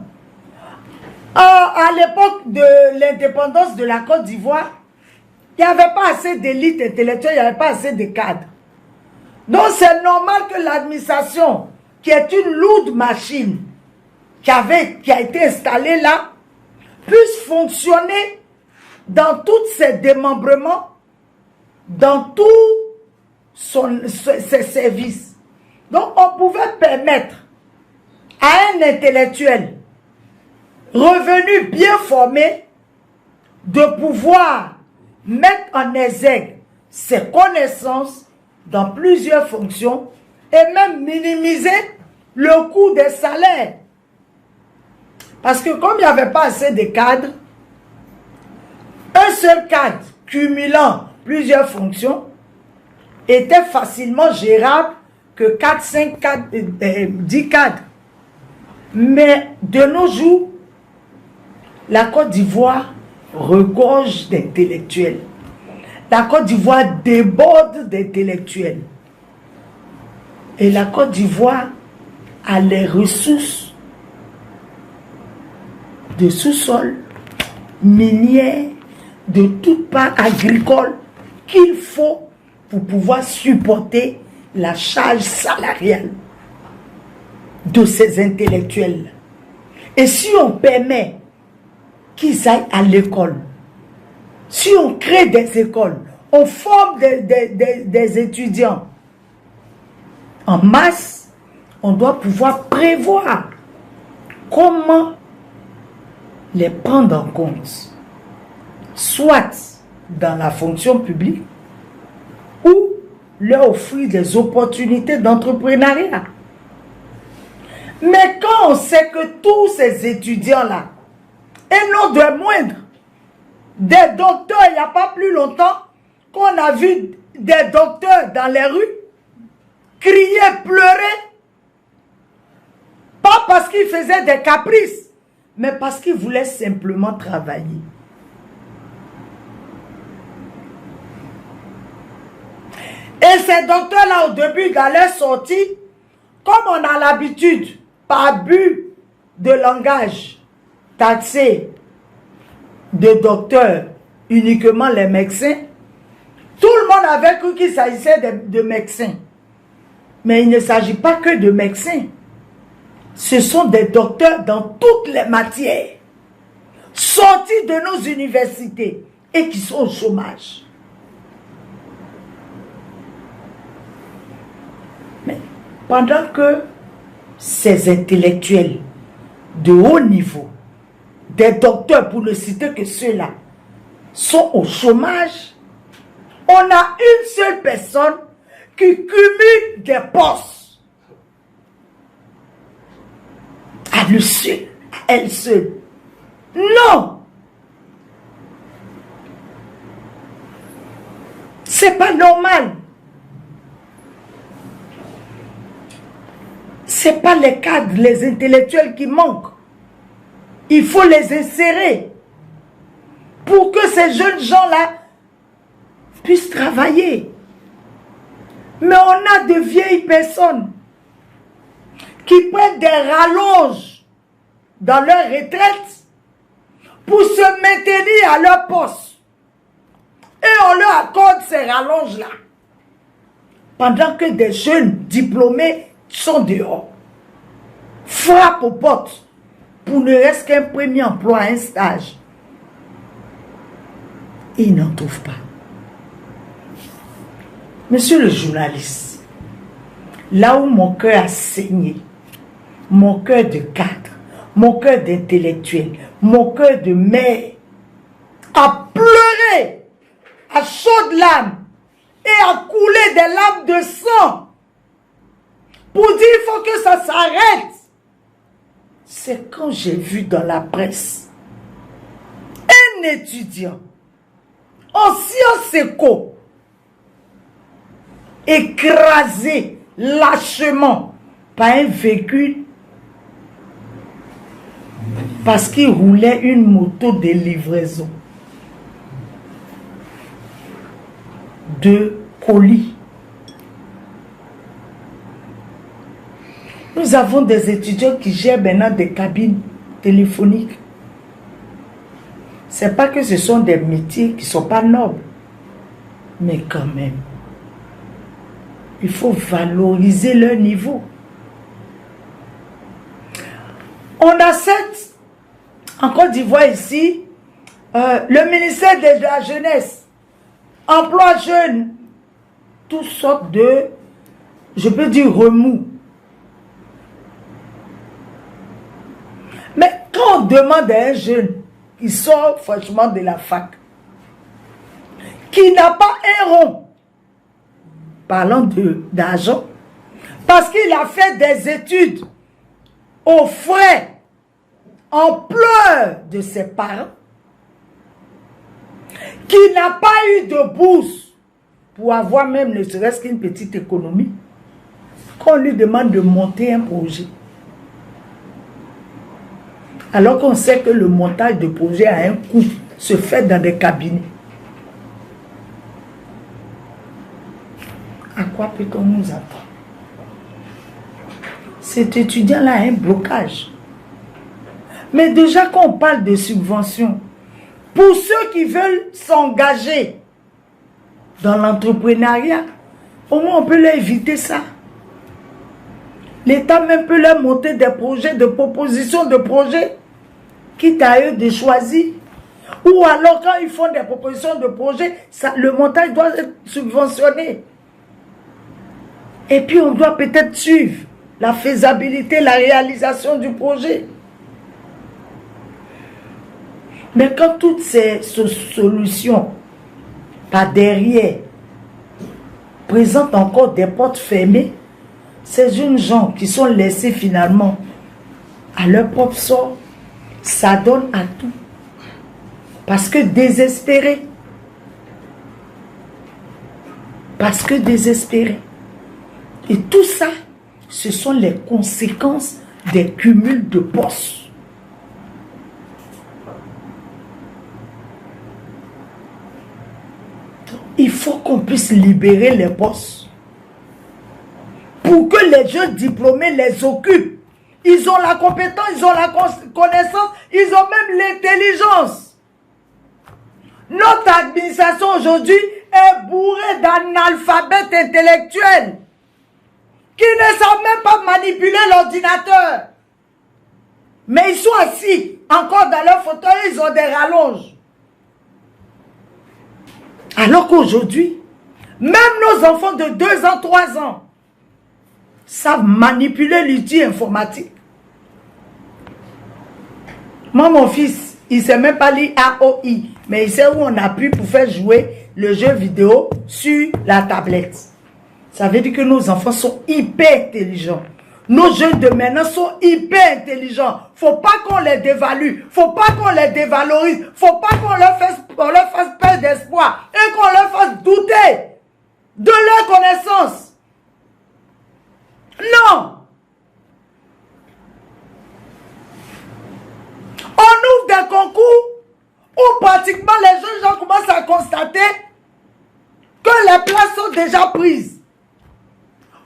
À l'époque de l'indépendance de la Côte d'Ivoire, il n'y avait pas assez d'élite intellectuelle, il n'y avait pas assez de cadres. Donc c'est normal que l'administration, qui est une lourde machine, qui a été installée là, puisse fonctionner dans tous ses démembrements, dans tous ses services. Donc on pouvait permettre à un intellectuel revenu bien formé de pouvoir mettre en exergue ses connaissances dans plusieurs fonctions et même minimiser le coût des salaires. Parce que comme il n'y avait pas assez de cadres, un seul cadre cumulant plusieurs fonctions était facilement gérable que 4, 5, 4, 10 cadres. Mais de nos jours, la Côte d'Ivoire regorge d'intellectuels. La Côte d'Ivoire déborde d'intellectuels. Et la Côte d'Ivoire a les ressources de sous-sol, minières, de toutes parts agricoles qu'il faut pour pouvoir supporter la charge salariale de ces intellectuels. Et si on permet qu'ils aillent à l'école, si on crée des écoles, on forme des étudiants en masse, on doit pouvoir prévoir comment les prendre en compte, soit dans la fonction publique ou leur offrir des opportunités d'entrepreneuriat. Mais quand on sait que tous ces étudiants-là, et non de moindre, des docteurs, il n'y a pas plus longtemps qu'on a vu des docteurs dans les rues crier, pleurer, pas parce qu'ils faisaient des caprices, mais parce qu'ils voulaient simplement travailler. Et ces docteurs-là, au début de leur sortie, comme on a l'habitude, par abus de langage, taxé de docteurs, uniquement les médecins, tout le monde avait cru qu'il s'agissait de médecins. Mais il ne s'agit pas que de médecins. Ce sont des docteurs dans toutes les matières, sortis de nos universités et qui sont au chômage. Mais pendant que ces intellectuels de haut niveau, des docteurs pour ne citer que ceux-là, sont au chômage, on a une seule personne qui cumule des postes. À lui seul, à elle seule. Non! C'est pas normal. C'est pas les cadres, les intellectuels qui manquent. Il faut les insérer pour que ces jeunes gens-là puissent travailler. Mais on a de vieilles personnes qui prennent des rallonges dans leur retraite pour se maintenir à leur poste. Et on leur accorde ces rallonges-là. Pendant que des jeunes diplômés sont dehors, frappent aux portes pour ne reste qu'un premier emploi, un stage. Ils n'en trouvent pas. Monsieur le journaliste, là où mon cœur a saigné, mon cœur de cadre, mon cœur d'intellectuel, mon cœur de mère, a pleuré à chaudes larmes et a coulé des larmes de sang pour dire il faut que ça s'arrête. C'est quand j'ai vu dans la presse un étudiant en sciences éco écrasé lâchement par un véhicule parce qu'il roulait une moto de livraison de colis. Nous avons des étudiants qui gèrent maintenant des cabines téléphoniques. C'est pas que ce sont des métiers qui ne sont pas nobles, mais quand même, il faut valoriser leur niveau. On a en Côte d'Ivoire ici, le ministère de la Jeunesse, emploi jeune, toutes sortes de, je peux dire, remous. Mais quand on demande à un jeune qui sort franchement de la fac, qui n'a pas un rond, parlant d'argent, parce qu'il a fait des études aux frais, en pleurs de ses parents, qui n'a pas eu de bourse pour avoir même ne serait-ce qu'une petite économie, qu'on lui demande de monter un projet. Alors qu'on sait que le montage de projet a un coût, se fait dans des cabinets. À quoi peut-on nous attendre? Cet étudiant-là a un blocage. Mais déjà quand on parle de subventions, pour ceux qui veulent s'engager dans l'entrepreneuriat, au moins on peut leur éviter ça. L'État même peut leur monter des projets, de propositions de projets, quitte à eux de choisir. Ou alors quand ils font des propositions de projets, le montage doit être subventionné. Et puis on doit peut-être suivre la faisabilité, la réalisation du projet. Mais quand toutes ces solutions, par derrière, présentent encore des portes fermées, ces jeunes gens qui sont laissés finalement à leur propre sort, ça donne à tout. Parce que désespérés. Parce que désespérés. Et tout ça, ce sont les conséquences des cumuls de postes. Il faut qu'on puisse libérer les postes pour que les jeunes diplômés les occupent. Ils ont la compétence, ils ont la connaissance, ils ont même l'intelligence. Notre administration aujourd'hui est bourrée d'analphabètes intellectuels qui ne savent même pas manipuler l'ordinateur. Mais ils sont assis encore dans leur fauteuil, ils ont des rallonges. Alors qu'aujourd'hui, même nos enfants de 2 ans, 3 ans savent manipuler l'outil informatique. Moi, mon fils, il ne sait même pas lire AOI, mais il sait où on appuie pour faire jouer le jeu vidéo sur la tablette. Ça veut dire que nos enfants sont hyper intelligents. Nos jeunes de maintenant sont hyper intelligents. Faut pas qu'on les dévalue. Faut pas qu'on les dévalorise. Faut pas qu'on leur fasse perdre d'espoir. Et qu'on leur fasse douter de leur connaissance. Non. On les places sont déjà prises.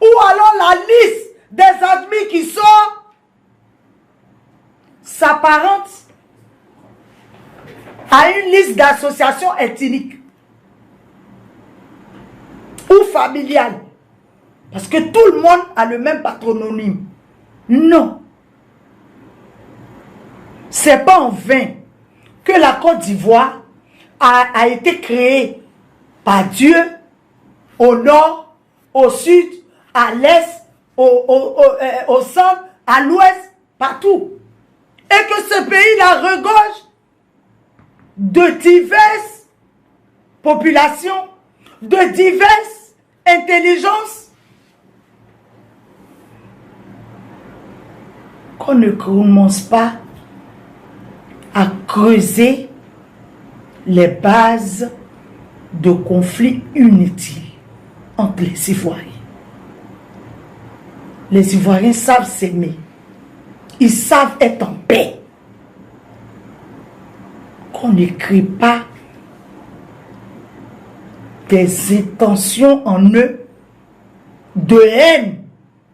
Ou alors la liste des admis qui sont s'apparente à une liste d'associations ethniques ou familiales. Parce que tout le monde a le même patronyme. Non. C'est pas en vain que la Côte d'Ivoire a été créée par Dieu au nord, au sud, à l'est, au centre, à l'ouest, partout. Et que ce pays-là regorge de diverses populations, de diverses intelligences, qu'on ne commence pas à creuser les bases de conflits inutiles entre les Ivoiriens. Les Ivoiriens savent s'aimer. Ils savent être en paix. Qu'on ne crée pas des intentions en eux de haine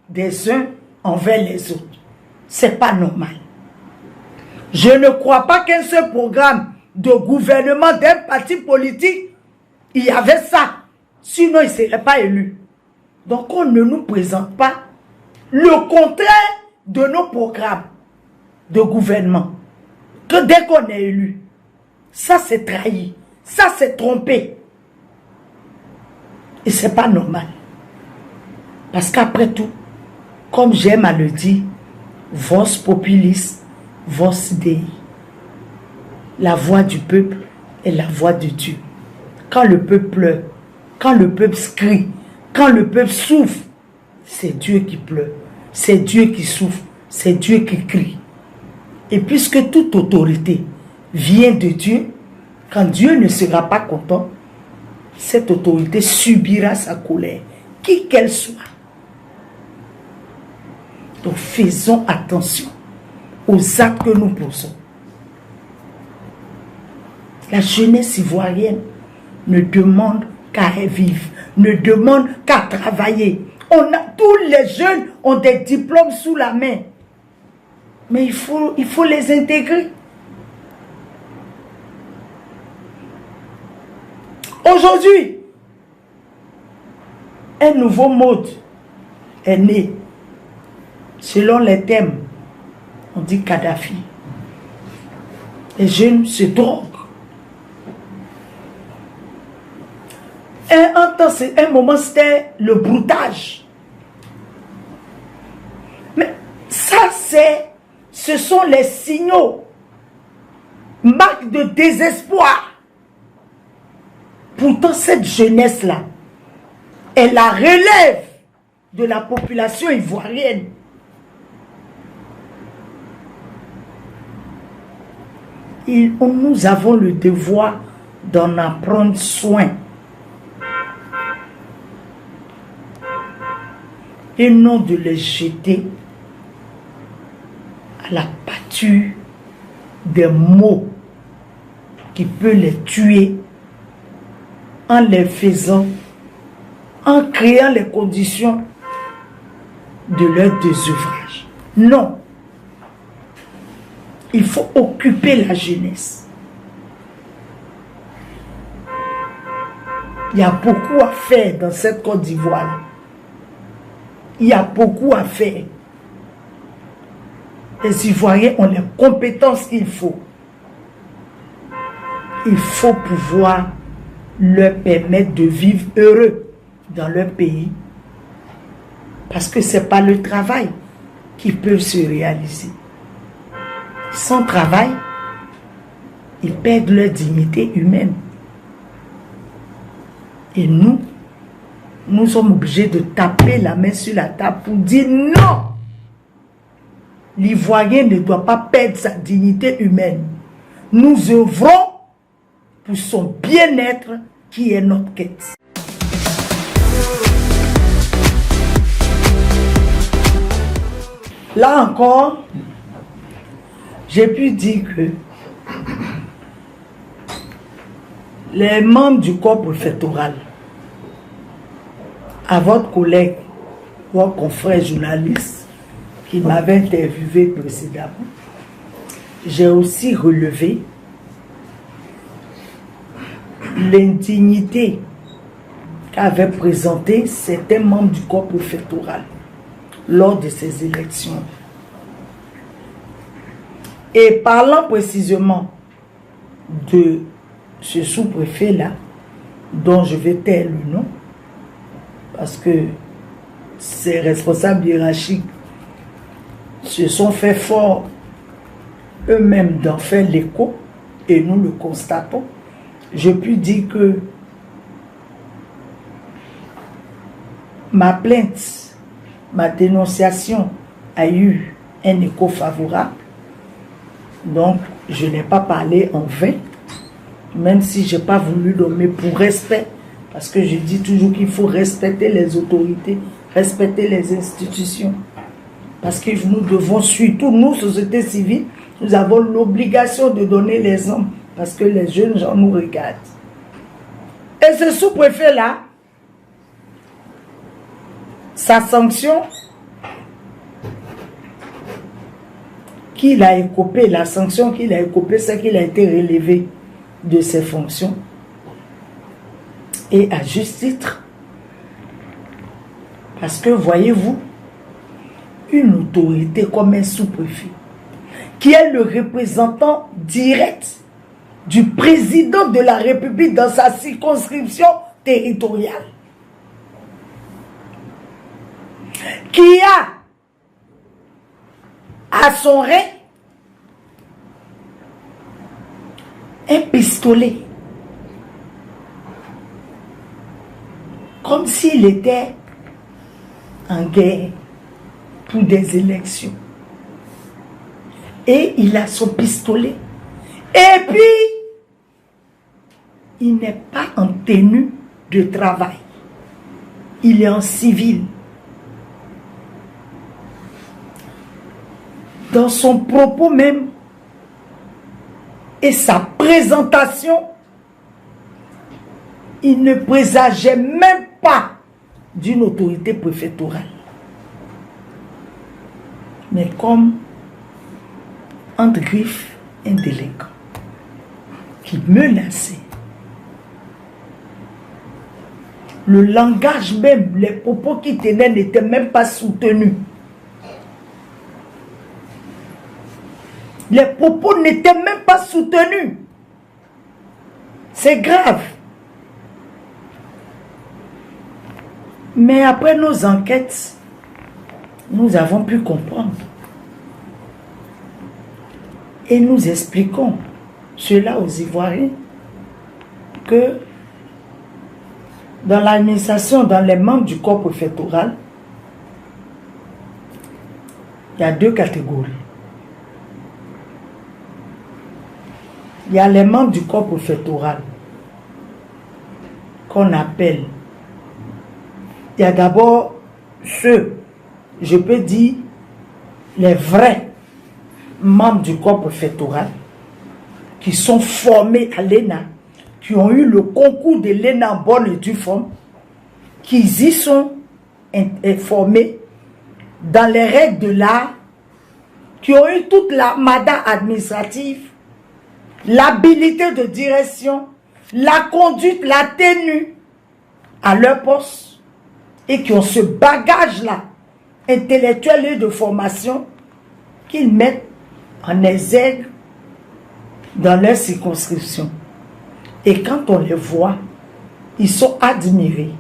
des uns envers les autres. C'est pas normal. Je ne crois pas qu'un seul programme de gouvernement d'un parti politique, il y avait ça. Sinon, il ne serait pas élu. Donc, on ne nous présente pas le contraire de nos programmes de gouvernement. Que dès qu'on est élu, ça c'est trahi, ça c'est trompé. Et c'est pas normal. Parce qu'après tout, comme j'aime à le dire, vos populis, vos dei. La voix du peuple est la voix de Dieu. Quand le peuple pleure, quand le peuple crie, quand le peuple souffre, c'est Dieu qui pleure, c'est Dieu qui souffre, c'est Dieu qui crie. Et puisque toute autorité vient de Dieu, quand Dieu ne sera pas content, cette autorité subira sa colère, qui qu'elle soit. Donc faisons attention aux actes que nous posons. La jeunesse ivoirienne ne demande qu'à vivre, ne demande qu'à travailler. Tous les jeunes ont des diplômes sous la main. Mais il faut les intégrer. Aujourd'hui, un nouveau mode est né. Selon les thèmes, on dit Kadhafi. Les jeunes se droguent. Un moment, c'était le broutage. Mais ça, ce sont les signaux, marques de désespoir. Pourtant, cette jeunesse-là est la relève de la population ivoirienne. Nous avons le devoir d'en prendre soin. Et non de les jeter à la pâture des mots qui peuvent les tuer en les faisant, en créant les conditions de leur désœuvrage. Non. Il faut occuper la jeunesse. Il y a beaucoup à faire dans cette Côte d'Ivoire. Il y a beaucoup à faire. Les Ivoiriens ont les compétences qu'il faut. Il faut pouvoir leur permettre de vivre heureux dans leur pays. Parce que ce n'est pas le travail qui peut se réaliser. Sans travail, ils perdent leur dignité humaine. Et nous sommes obligés de taper la main sur la table pour dire non. L'Ivoirien ne doit pas perdre sa dignité humaine. Nous œuvrons pour son bien-être qui est notre quête. Là encore, j'ai pu dire que les membres du corps préfectoral à votre collègue, votre confrère journaliste qui m'avait interviewé précédemment, j'ai aussi relevé l'indignité qu'avaient présenté certains membres du corps préfectoral lors de ces élections. Et parlant précisément de ce sous-préfet-là, dont je vais taire le nom, parce que ces responsables hiérarchiques se sont fait fort eux-mêmes d'en faire l'écho, et nous le constatons. Je puis dire que ma plainte, ma dénonciation a eu un écho favorable. Donc, je n'ai pas parlé en vain, même si je n'ai pas voulu nommer pour respect, parce que je dis toujours qu'il faut respecter les autorités, respecter les institutions. Parce que nous devons, surtout nous, société civile, nous avons l'obligation de donner l'exemple, parce que les jeunes gens nous regardent. Et ce sous-préfet-là, sa sanction qu'il a écopé, la sanction qu'il a écopée, c'est qu'il a été relevé de ses fonctions. Et à juste titre. Parce que, voyez-vous, une autorité comme un sous-préfet, qui est le représentant direct du président de la République dans sa circonscription territoriale, qui a à son rein un pistolet, comme s'il était en guerre pour des élections. Et il a son pistolet. Et puis, il n'est pas en tenue de travail. Il est en civil. Dans son propos même et sa présentation, il ne présageait même pas d'une autorité préfectorale. Mais comme entre griffes un délinquant qui menaçait. Le langage même, les propos qu'il tenait n'étaient même pas soutenus. Les propos n'étaient même pas soutenus. C'est grave. Mais après nos enquêtes, nous avons pu comprendre. Et nous expliquons cela aux Ivoiriens que dans l'administration, dans les membres du corps préfectoral, il y a deux catégories. Il y a les membres du corps préfectoral qu'on appelle. Il y a d'abord ceux, je peux dire, les vrais membres du corps préfectoral qui sont formés à l'ENA, qui ont eu le concours de l'ENA en bonne et due forme, qui y sont formés dans les règles de l'art, qui ont eu toute l'armada administrative, l'habilité de direction, la conduite, la tenue à leur poste et qui ont ce bagage-là intellectuel et de formation qu'ils mettent en exergue dans leur circonscription. Et quand on les voit, ils sont admirés,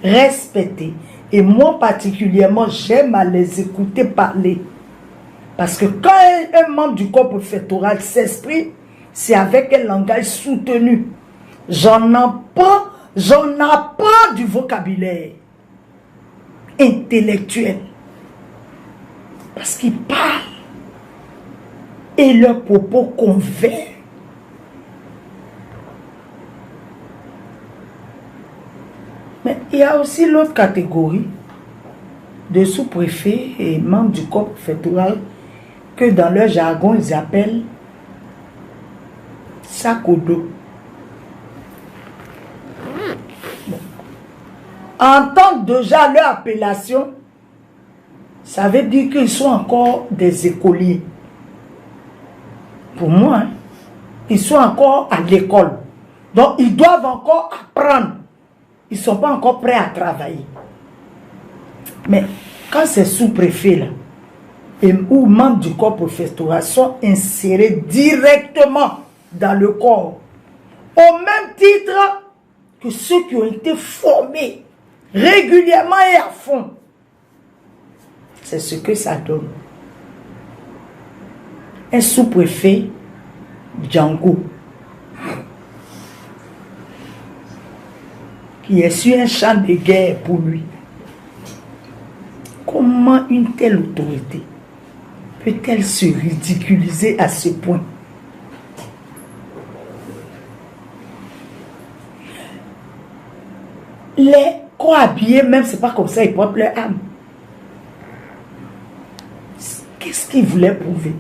respectés. Et moi particulièrement, j'aime à les écouter parler. Parce que quand un membre du corps préfectoral s'exprime, c'est avec un langage soutenu. J'en apprends du vocabulaire intellectuel. Parce qu'ils parlent et leurs propos convainquent. Mais il y a aussi l'autre catégorie de sous-préfets et membres du corps préfectoral que dans leur jargon ils appellent sac au dos. Bon. entendent déjà leur appellation, ça veut dire qu'ils sont encore des écoliers. Pour moi, hein, ils sont encore à l'école. Donc, ils doivent encore apprendre. Ils ne sont pas encore prêts à travailler. Mais quand ces sous-préfets-là, ou membres du corps préfectoral sont insérés directement dans le corps, au même titre que ceux qui ont été formés régulièrement et à fond, c'est ce que ça donne. Un sous-préfet, Django, qui est sur un champ de guerre pour lui. Comment une telle autorité peut-elle se ridiculiser à ce point? Les cohabillés, même, c'est pas comme ça, ils portent leur âme. Qu'est-ce qu'ils voulaient prouver?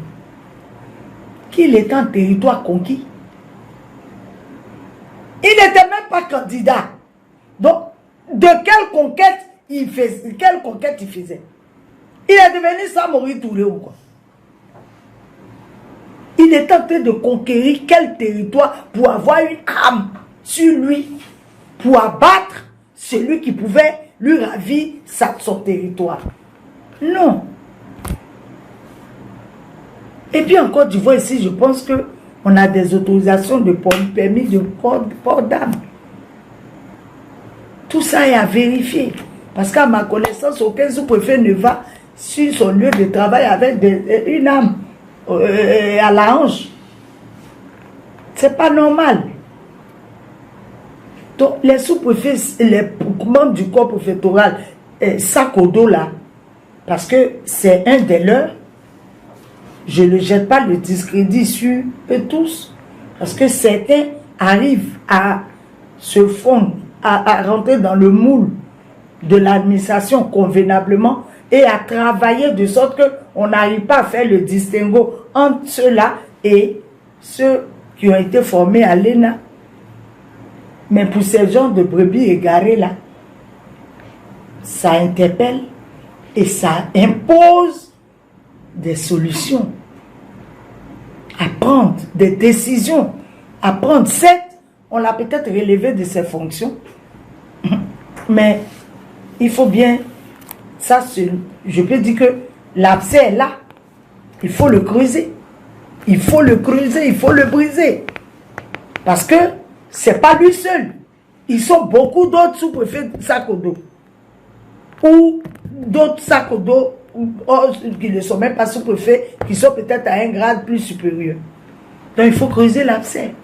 Qu'il était en territoire conquis. Il n'était même pas candidat. Donc, de quelle conquête il faisait? Il est devenu Samori Touré ou quoi? Il est en train de conquérir quel territoire pour avoir une âme sur lui, pour abattre celui qui pouvait lui ravir son territoire. Non. Et puis en Côte d'Ivoire, ici, je pense qu'on a des autorisations de permis de port d'âme. Tout ça est à vérifier. Parce qu'à ma connaissance, aucun sous-préfet ne va sur son lieu de travail avec une âme à la hanche. C'est pas normal. Donc, les sous-préfets, les membres du corps préfectoral, sac au dos là, parce que c'est un des leurs, je ne jette pas le discrédit sur eux tous, parce que certains arrivent à se fondre, à rentrer dans le moule de l'administration convenablement et à travailler de sorte qu'on n'arrive pas à faire le distinguo entre ceux-là et ceux qui ont été formés à l'ENA. Mais pour ces gens de brebis égarés là, ça interpelle et ça impose des solutions, à prendre des décisions, à prendre. Certes, on l'a peut-être relevé de ses fonctions, mais il faut bien, ça je peux dire que l'abcès est là, il faut le creuser, il faut le creuser, il faut le briser, parce que c'est pas lui seul, ils sont beaucoup d'autres sous-préfets sac au dos, ou d'autres sacs au dos qui ne sont même pas sous-préfets, qui sont peut-être à un grade plus supérieur. Donc il faut creuser l'abcès.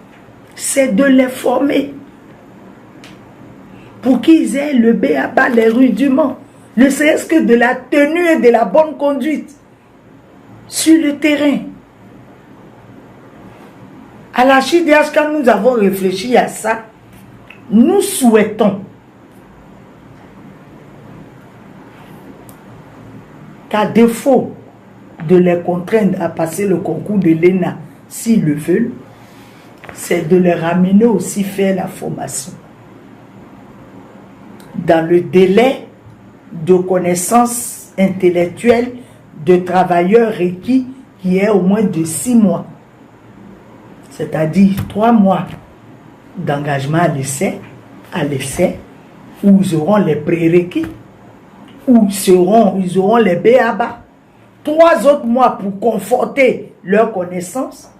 C'est de les former pour qu'ils aient le b.a.-ba, les rudiments, ne serait-ce que de la tenue et de la bonne conduite sur le terrain. À la CHIDH, quand nous avons réfléchi à ça, nous souhaitons qu'à défaut de les contraindre à passer le concours de l'ENA s'ils le veulent, c'est de les ramener aussi faire la formation dans le délai de connaissances intellectuelles de travailleurs requis qui est au moins de 6 mois. C'est-à-dire 3 mois d'engagement à l'essai, où ils auront les prérequis, où ils auront les b.a.-ba. 3 autres mois pour conforter leurs connaissances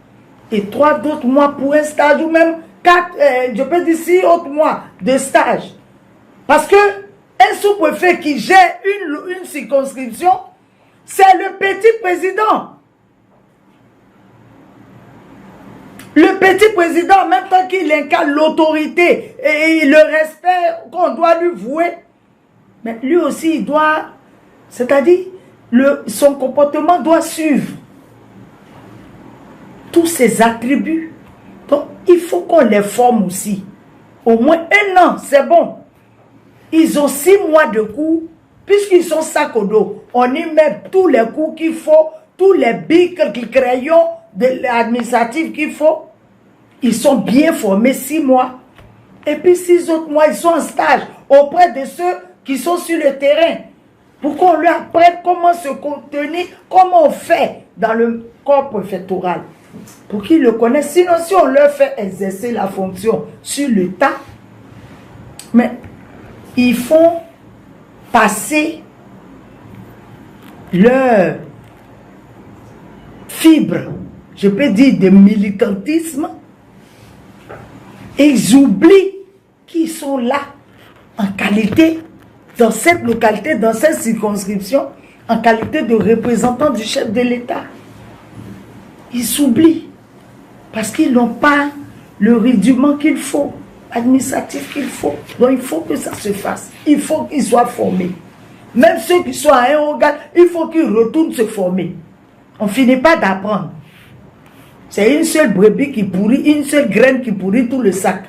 et 3 autres mois pour un stage, ou même 4, je peux dire 6 autres mois de stage. Parce que un sous-préfet qui gère une circonscription, c'est le petit président. Le petit président, en même temps qu'il incarne l'autorité et le respect qu'on doit lui vouer, mais lui aussi, il doit, c'est-à-dire, son comportement doit suivre tous ses attributs. Donc, il faut qu'on les forme aussi. Au moins 1 an, c'est bon. Ils ont 6 mois de cours, puisqu'ils sont sac au dos. On y met tous les cours qu'il faut, tous les bics, les crayons administratifs qu'il faut. Ils sont bien formés 6 mois. Et puis 6 autres mois, ils sont en stage. auprès de ceux qui sont sur le terrain. Pour qu'on lui apprenne comment se contenir, comment on fait dans le corps préfectoral. Pour qu'ils le connaissent. Sinon, si on leur fait exercer la fonction sur le tas, mais ils font passer leur fibre, je peux dire de militantisme, et ils oublient qu'ils sont là en qualité, dans cette localité, dans cette circonscription, en qualité de représentant du chef de l'État. Ils s'oublient parce qu'ils n'ont pas le rudiment qu'il faut, administratif qu'il faut. Donc il faut que ça se fasse. Il faut qu'ils soient formés. Même ceux qui sont à un organe, il faut qu'ils retournent se former. On ne finit pas d'apprendre. C'est une seule brebis qui pourrit, une seule graine qui pourrit tout le sac.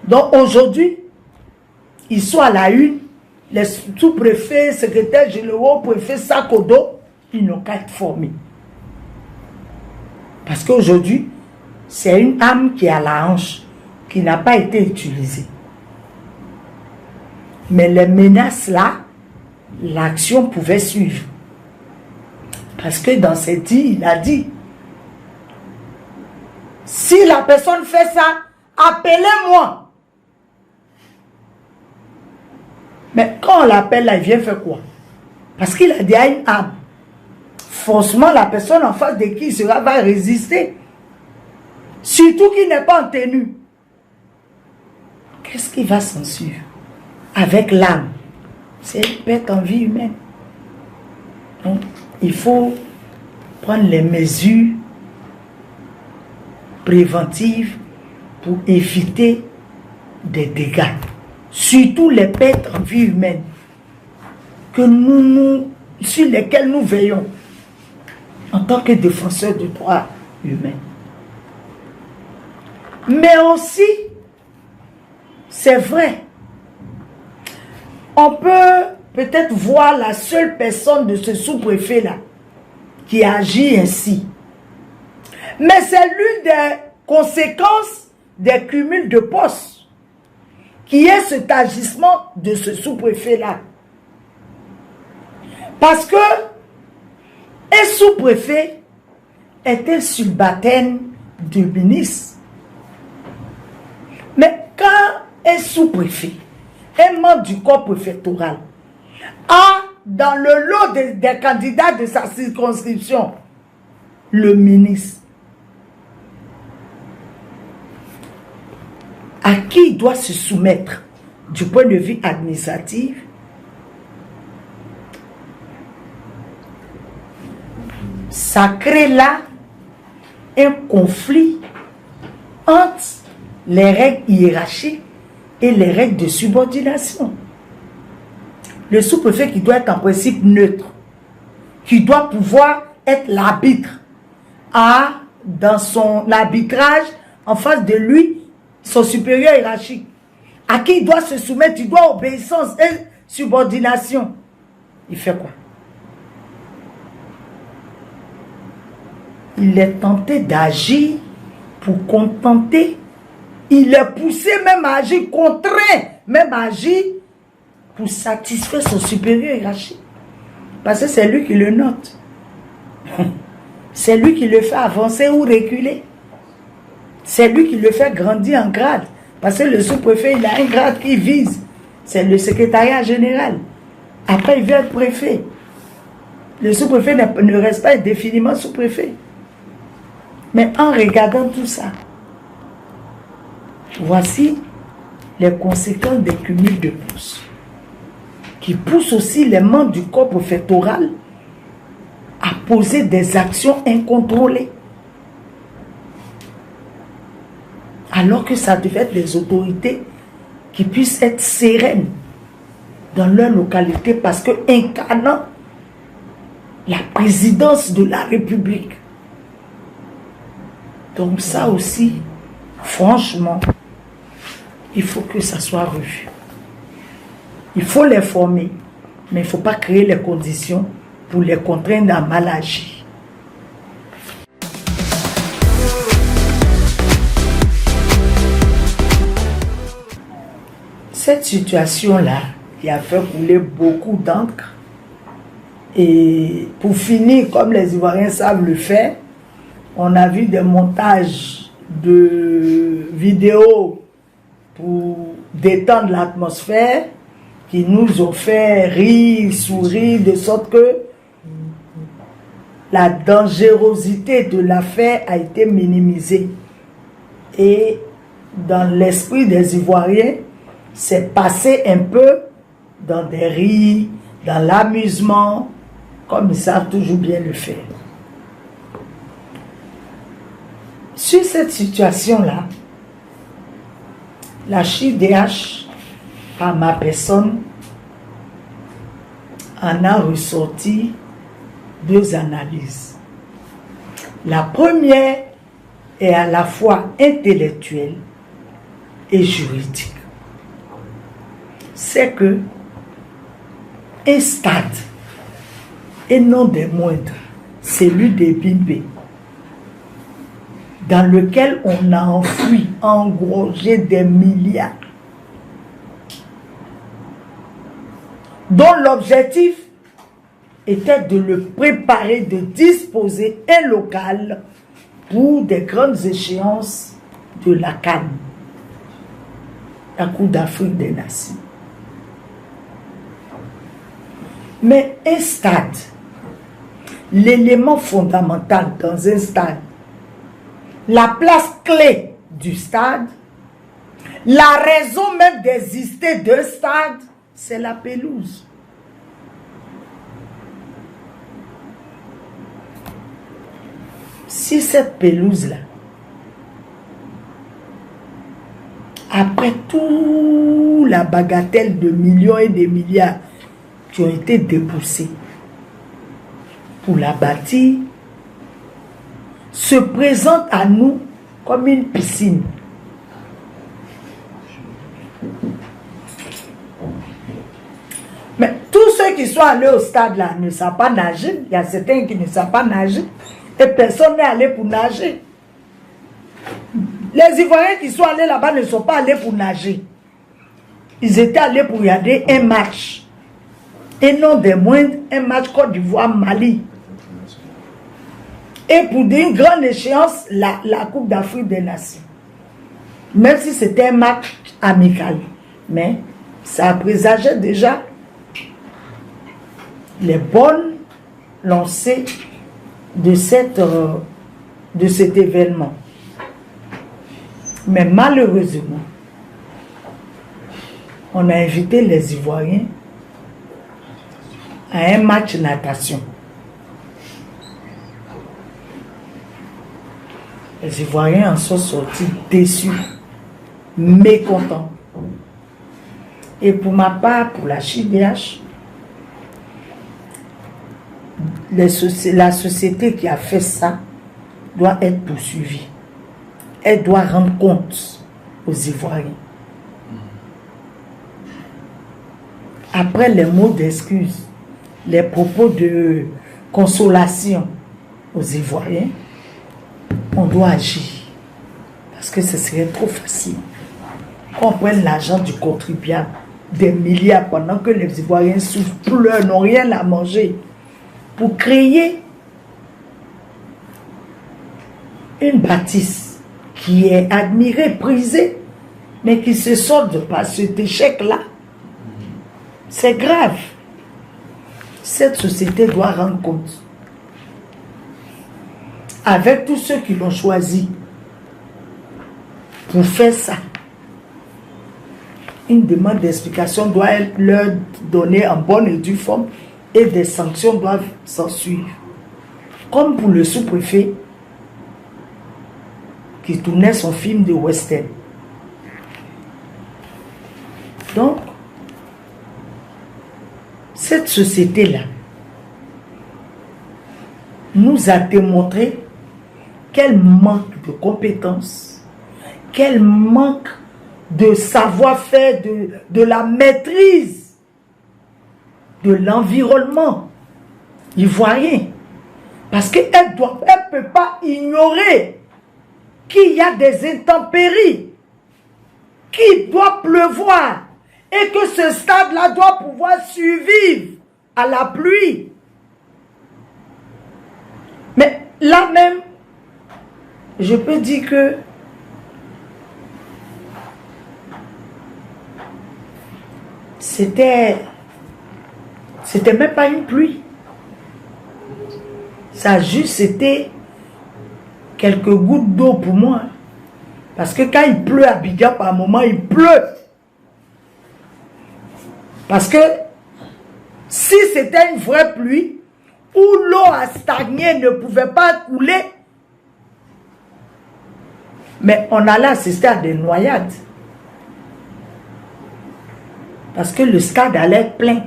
Donc aujourd'hui, ils sont à la une, les sous-préfets, secrétaires généraux, préfets, sac au dos, ils n'ont qu'à être formés. Parce qu'aujourd'hui, c'est une âme qui est à la hanche, qui n'a pas été utilisée. Mais les menaces là, l'action pouvait suivre. Parce que dans ses dits, il a dit, si la personne fait ça, appelez-moi. Mais quand on l'appelle là, il vient faire quoi? Parce qu'il a dit à une âme. Forcément, la personne en face de qui il sera va résister. Surtout qu'il n'est pas en tenue. Qu'est-ce qui va s'en suivre? Avec l'âme. C'est une perte en vie humaine. Donc, il faut prendre les mesures préventives pour éviter des dégâts. Surtout les pertes en vie humaine que sur lesquelles nous veillons en tant que défenseurs des droits humains. Mais aussi, c'est vrai, on peut peut-être voir la seule personne de ce sous-préfet-là qui agit ainsi. Mais c'est l'une des conséquences des cumuls de postes qui est cet agissement de ce sous-préfet-là. Parce que un sous-préfet était sur le baptême du ministre. Mais quand un sous-préfet, un membre du corps préfectoral, a dans le lot des candidats de sa circonscription le ministre, à qui il doit se soumettre du point de vue administratif, ça crée là un conflit entre les règles hiérarchiques et les règles de subordination. Le sous-préfet qui doit être en principe neutre, qui doit pouvoir être l'arbitre, a dans son arbitrage en face de lui son supérieur hiérarchique, à qui il doit se soumettre, il doit obéissance et subordination. Il fait quoi? Il est tenté d'agir pour contenter. Il est poussé même à agir, contraint même à agir pour satisfaire son supérieur hiérarchique. Parce que c'est lui qui le note. C'est lui qui le fait avancer ou reculer. C'est lui qui le fait grandir en grade. Parce que le sous-préfet, il a un grade qui vise. C'est le secrétariat général. Après, il vient le préfet. Le sous-préfet ne reste pas indéfiniment sous-préfet. Mais en regardant tout ça, voici les conséquences des cumuls de postes qui poussent aussi les membres du corps préfectoral à poser des actions incontrôlées. Alors que ça devait être les autorités qui puissent être sereines dans leur localité parce que incarnant la présidence de la République. Donc ça aussi, franchement, il faut que ça soit revu. Il faut les former, mais il ne faut pas créer les conditions pour les contraindre à mal agir. Cette situation-là, qui a fait couler beaucoup d'encre, et pour finir, comme les Ivoiriens savent le faire, on a vu des montages de vidéos pour détendre l'atmosphère, qui nous ont fait rire, sourire, de sorte que la dangerosité de l'affaire a été minimisée. Et dans l'esprit des Ivoiriens, c'est passé un peu dans des rires, dans l'amusement, comme ils savent toujours bien le faire. Sur cette situation-là, la CHIDH, à ma personne, en a ressorti deux analyses. La première est à la fois intellectuelle et juridique. C'est que un stade, et non des moindres, celui des Bimbé, dans lequel on a enfoui, engrosé des milliards, dont l'objectif était de le préparer, de disposer un local pour des grandes échéances de la CAN, la Coupe d'Afrique des Nations. Mais un stade, l'élément fondamental dans un stade, la place clé du stade, la raison même d'exister d'un stade, c'est la pelouse. Si cette pelouse-là, après tout la bagatelle de millions et de milliards qui ont été déboursés pour la bâtir, se présente à nous comme une piscine. Mais tous ceux qui sont allés au stade là ne savent pas nager. Il y a certains qui ne savent pas nager. Et personne n'est allé pour nager. Les Ivoiriens qui sont allés là-bas ne sont pas allés pour nager. Ils étaient allés pour regarder un match. Et non des moindres, un match Côte d'Ivoire-Mali. Et pour une grande échéance, la Coupe d'Afrique des Nations. Même si c'était un match amical. Mais ça présageait déjà les bonnes lancées de cet événement. Mais malheureusement, on a invité les Ivoiriens à un match natation. Les Ivoiriens en sont sortis déçus, mécontents. Et pour ma part, pour la CHIDH, la société qui a fait ça doit être poursuivie. Elle doit rendre compte aux Ivoiriens. Après les mots d'excuse, les propos de consolation aux Ivoiriens, on doit agir. Parce que ce serait trop facile qu'on prenne l'argent du contribuable, des milliards, pendant que les Ivoiriens souffrent, pleurent, n'ont rien à manger, pour créer une bâtisse qui est admirée, prisée, mais qui se solde par cet échec-là. C'est grave. Cette société doit rendre compte. Avec tous ceux qui l'ont choisi pour faire ça, une demande d'explication doit leur donner en bonne et due forme et des sanctions doivent s'en suivre. Comme pour le sous-préfet qui tournait son film de western. Donc, cette société-là nous a démontré qu'elle manque de compétences, qu'elle manque de savoir-faire, de la maîtrise de l'environnement ivoirien. Parce qu'elle ne peut pas ignorer qu'il y a des intempéries, qu'il doit pleuvoir. et que ce stade-là doit pouvoir survivre à la pluie. Mais là même, je peux dire que c'était même pas une pluie. Ça a juste été quelques gouttes d'eau pour moi. Parce que quand il pleut à Abidjan, par moment, il pleut. Parce que si c'était une vraie pluie, où l'eau a stagné, ne pouvait pas couler, mais on allait assister à des noyades. Parce que le stade allait être plein.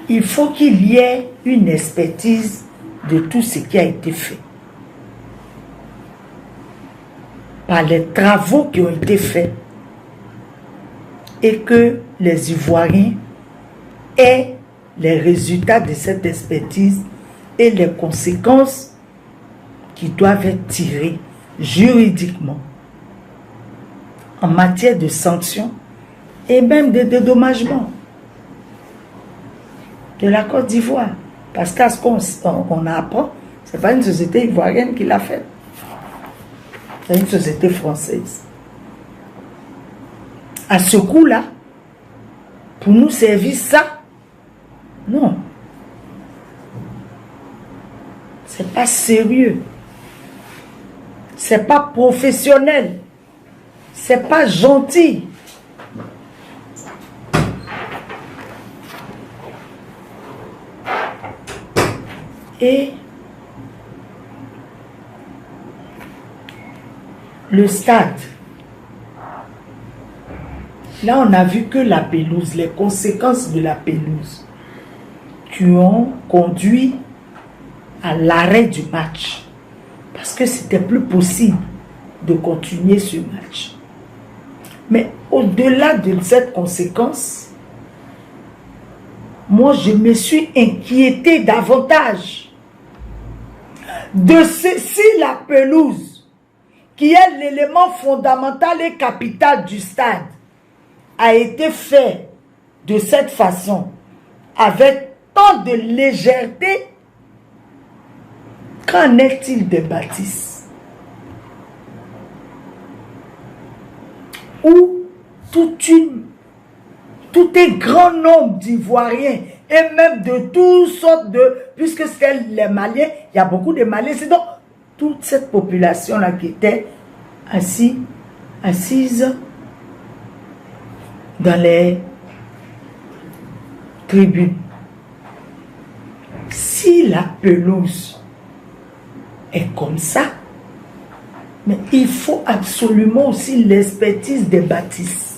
Il faut qu'il y ait une expertise de tout ce qui a été fait. Par les travaux qui ont été faits. Et que les Ivoiriens aient les résultats de cette expertise et les conséquences qui doivent être tirées juridiquement en matière de sanctions et même de dédommagement de la Côte d'Ivoire. Parce qu'à ce qu'on apprend, ce n'est pas une société ivoirienne qui l'a fait. C'est une société française. À ce coup-là, pour nous servir ça, non. C'est pas sérieux. C'est pas professionnel. C'est pas gentil. Et le stade, là on a vu que la pelouse, les conséquences de la pelouse qui ont conduit à l'arrêt du match parce que c'était plus possible de continuer ce match. Mais au-delà de cette conséquence, moi je me suis inquiété davantage de si la pelouse, qui est l'élément fondamental et capital du stade, a été fait de cette façon, avec tant de légèreté. Qu'en est-il des bâtisses où tout un grand nombre d'Ivoiriens et même de toutes sortes de, puisque c'est les Maliens, il y a beaucoup de Maliens, c'est donc toute cette population-là qui était assise dans les tribunes. Si la pelouse est comme ça, mais il faut absolument aussi l'expertise des bâtisses.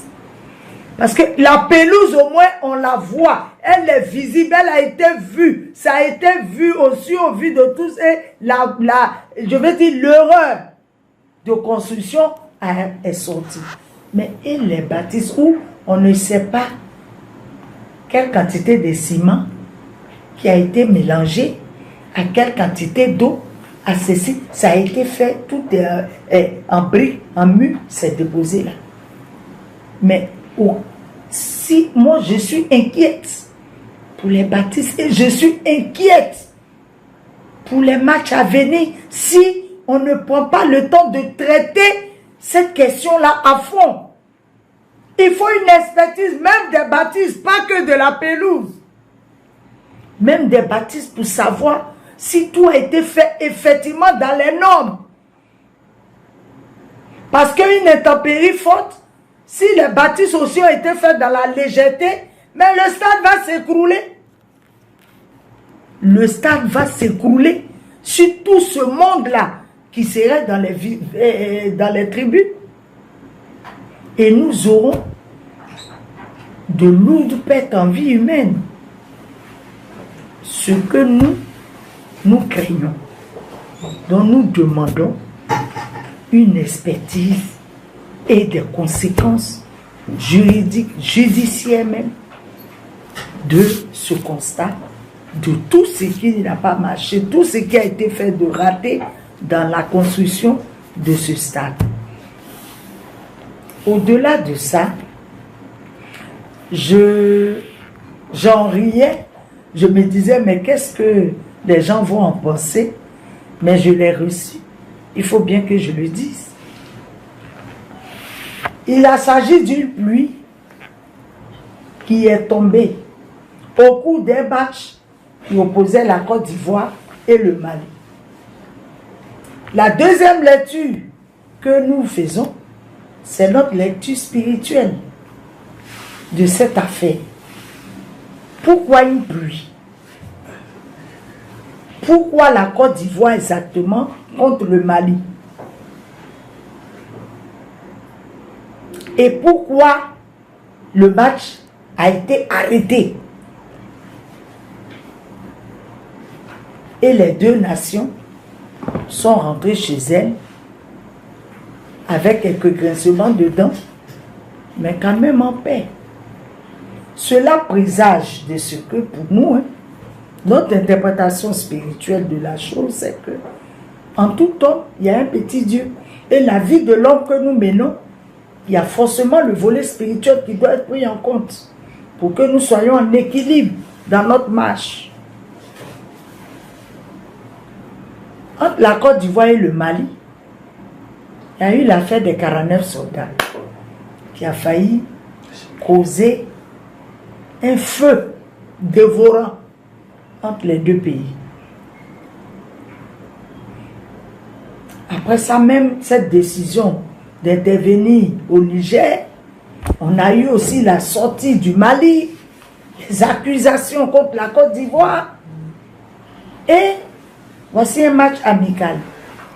Parce que la pelouse, au moins, on la voit. Elle est visible, elle a été vue. Ça a été vu aussi au vu de tous. Et je veux dire, l'erreur de construction est sortie. Mais et les bâtisses où on ne sait pas quelle quantité de ciment qui a été mélangé à quelle quantité d'eau, à ceci, ça a été fait tout en briques, en mur, c'est déposé là. Mais si moi je suis inquiète pour les bâtisses et je suis inquiète pour les matchs à venir si on ne prend pas le temps de traiter cette question-là à fond. Il faut une expertise même des bâtisses, pas que de la pelouse. Même des bâtisses pour savoir si tout a été fait effectivement dans les normes. Parce qu'une intempérie forte, si les bâtisses aussi ont été faites dans la légèreté, mais le stade va s'écrouler. Le stade va s'écrouler sur tout ce monde-là qui serait dans les tribunes. Et nous aurons de lourdes pertes en vie humaine. Ce que nous craignons, dont nous demandons une expertise et des conséquences juridiques, judiciaires même, de ce constat, de tout ce qui n'a pas marché, tout ce qui a été fait de raté dans la construction de ce stade. Au-delà de ça, j'en riais. Je me disais, mais qu'est-ce que les gens vont en penser? Mais je l'ai reçu. Il faut bien que je le dise. Il a s'agi d'une pluie qui est tombée au cours d'un match qui opposait la Côte d'Ivoire et le Mali. La deuxième lecture que nous faisons, c'est notre lecture spirituelle de cette affaire. Pourquoi une pluie? Pourquoi la Côte d'Ivoire exactement contre le Mali? Et pourquoi le match a été arrêté? Et les deux nations sont rentrées chez elles avec quelques grincements de dents, mais quand même en paix. Cela présage de ce que pour nous, notre interprétation spirituelle de la chose, c'est que en tout homme, il y a un petit Dieu. Et la vie de l'homme que nous menons, il y a forcément le volet spirituel qui doit être pris en compte pour que nous soyons en équilibre dans notre marche. Entre la Côte d'Ivoire et le Mali, il y a eu l'affaire des 49 soldats qui a failli causer un feu dévorant entre les deux pays. Après ça, même cette décision d'intervenir au Niger, on a eu aussi la sortie du Mali, les accusations contre la Côte d'Ivoire. Et voici un match amical,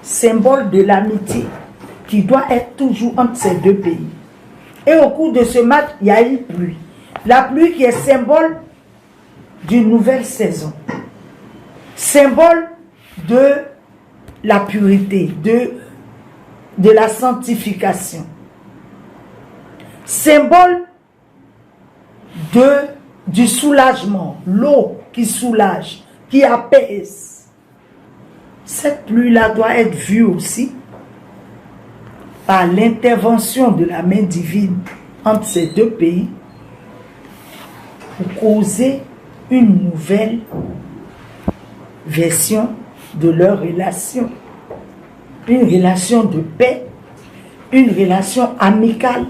symbole de l'amitié qui doit être toujours entre ces deux pays. Et au cours de ce match, il y a eu pluie. La pluie qui est symbole d'une nouvelle saison. Symbole de la pureté, de la sanctification. Symbole du soulagement, l'eau qui soulage, qui apaise. Cette pluie-là doit être vue aussi par l'intervention de la main divine entre ces deux pays pour causer une nouvelle version de leur relation. Une relation de paix, une relation amicale,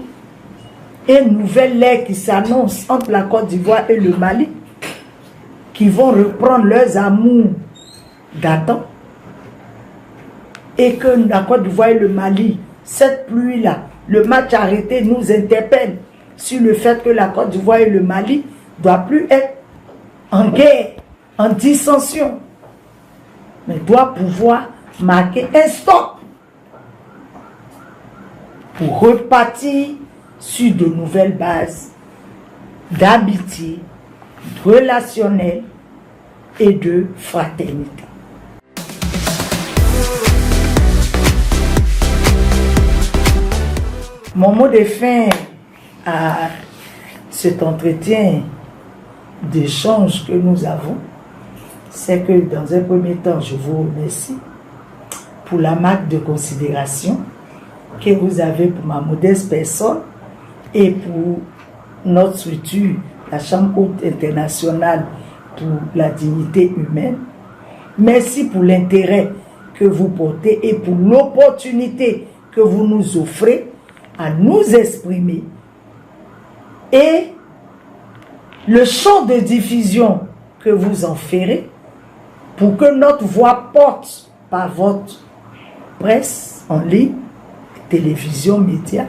et une nouvelle ère qui s'annonce entre la Côte d'Ivoire et le Mali, qui vont reprendre leurs amours d'Adam, et que la Côte d'Ivoire et le Mali, cette pluie-là, le match arrêté nous interpelle sur le fait que la Côte d'Ivoire et le Mali ne doivent plus être en guerre, en dissension, mais doivent pouvoir marquer un stop pour repartir sur de nouvelles bases d'amitié, relationnelle et de fraternité. Mon mot de fin à cet entretien d'échange que nous avons, c'est que dans un premier temps, je vous remercie pour la marque de considération que vous avez pour ma modeste personne et pour notre structure, la Chambre haute internationale pour la dignité humaine. Merci pour l'intérêt que vous portez et pour l'opportunité que vous nous offrez à nous exprimer. Et le champ de diffusion que vous en ferez pour que notre voix porte par votre presse en ligne, télévision, médias,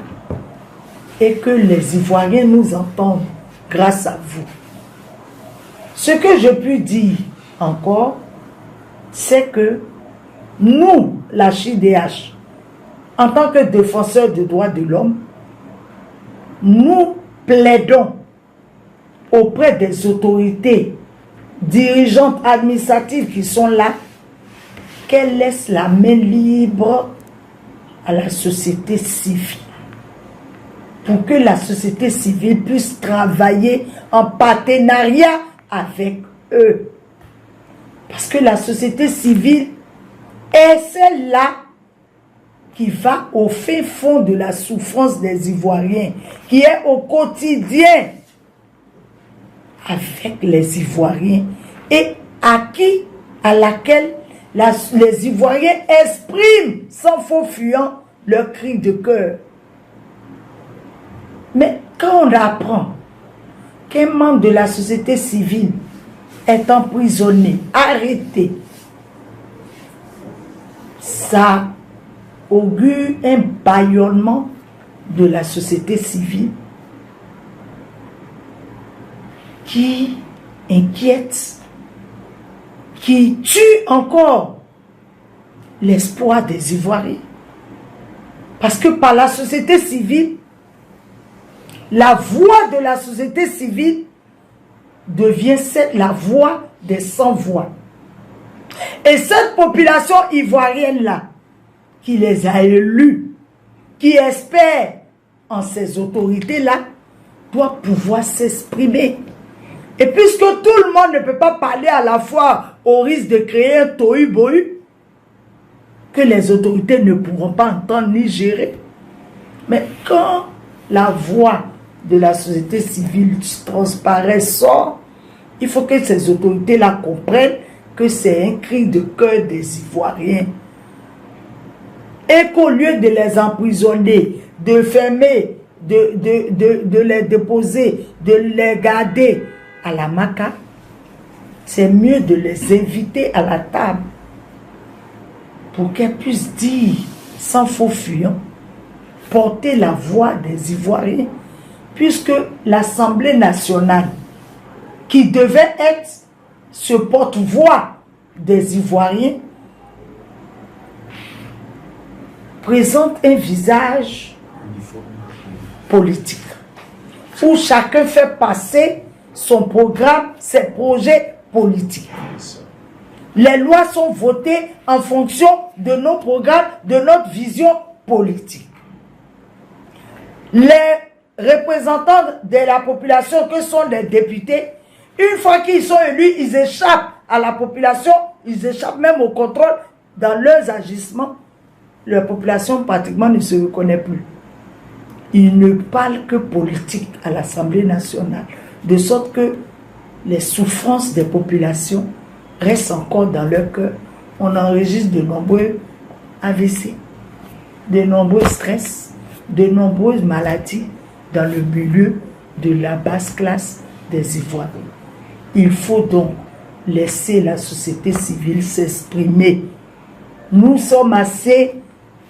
et que les Ivoiriens nous entendent grâce à vous. Ce que je puis dire encore, c'est que nous, la CHIDH, en tant que défenseurs des droits de l'homme, nous plaidons auprès des autorités dirigeantes administratives qui sont là, qu'elles laissent la main libre à la société civile, pour que la société civile puisse travailler en partenariat avec eux. Parce que la société civile est celle-là qui va au fin fond de la souffrance des Ivoiriens, qui est au quotidien avec les Ivoiriens et à laquelle les Ivoiriens expriment sans faux fuyant leur cri de cœur. Mais quand on apprend qu'un membre de la société civile est emprisonné, arrêté, ça augure un bâillonnement de la société civile qui inquiète, qui tue encore l'espoir des Ivoiriens. Parce que par la société civile, la voix de la société civile devient la voix des sans-voix. Et cette population ivoirienne-là, qui les a élus, qui espère en ces autorités-là, doit pouvoir s'exprimer. Et puisque tout le monde ne peut pas parler à la fois au risque de créer un tohu-bohu, que les autorités ne pourront pas entendre ni gérer. Mais quand la voix de la société civile transparaît, sort, il faut que ces autorités-là comprennent que c'est un cri de cœur des Ivoiriens. Et qu'au lieu de les emprisonner, de fermer, de les déposer, de les garder à la maca, c'est mieux de les inviter à la table pour qu'elles puissent dire, sans faux fuyant, porter la voix des Ivoiriens, puisque l'Assemblée nationale, qui devait être ce porte-voix des Ivoiriens, présente un visage politique, où chacun fait passer son programme, ses projets politiques. Les lois sont votées en fonction de nos programmes, de notre vision politique. Les représentants de la population, que sont les députés, une fois qu'ils sont élus, ils échappent à la population, ils échappent même au contrôle dans leurs agissements. La population pratiquement ne se reconnaît plus. Ils ne parlent que politique à l'Assemblée nationale, de sorte que les souffrances des populations restent encore dans leur cœur. On enregistre de nombreux AVC, de nombreux stress, de nombreuses maladies dans le milieu de la basse classe des Ivoiriens. Il faut donc laisser la société civile s'exprimer. Nous sommes assez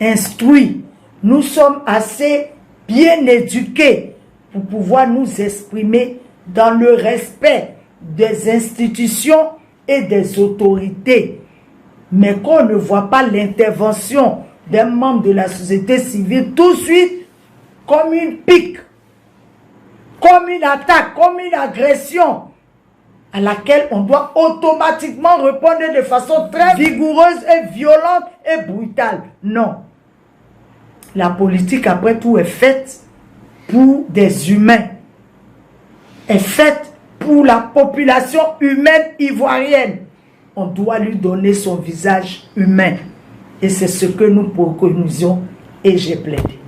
instruits, nous sommes assez bien éduqués pour pouvoir nous exprimer dans le respect des institutions et des autorités. Mais qu'on ne voit pas l'intervention d'un membre de la société civile tout de suite comme une pique, comme une attaque, comme une agression à laquelle on doit automatiquement répondre de façon très vigoureuse et violente et brutale. Non. La politique, après tout, est faite pour des humains. Est faite pour la population humaine ivoirienne. On doit lui donner son visage humain. Et c'est ce que nous préconisons et j'ai plaidé.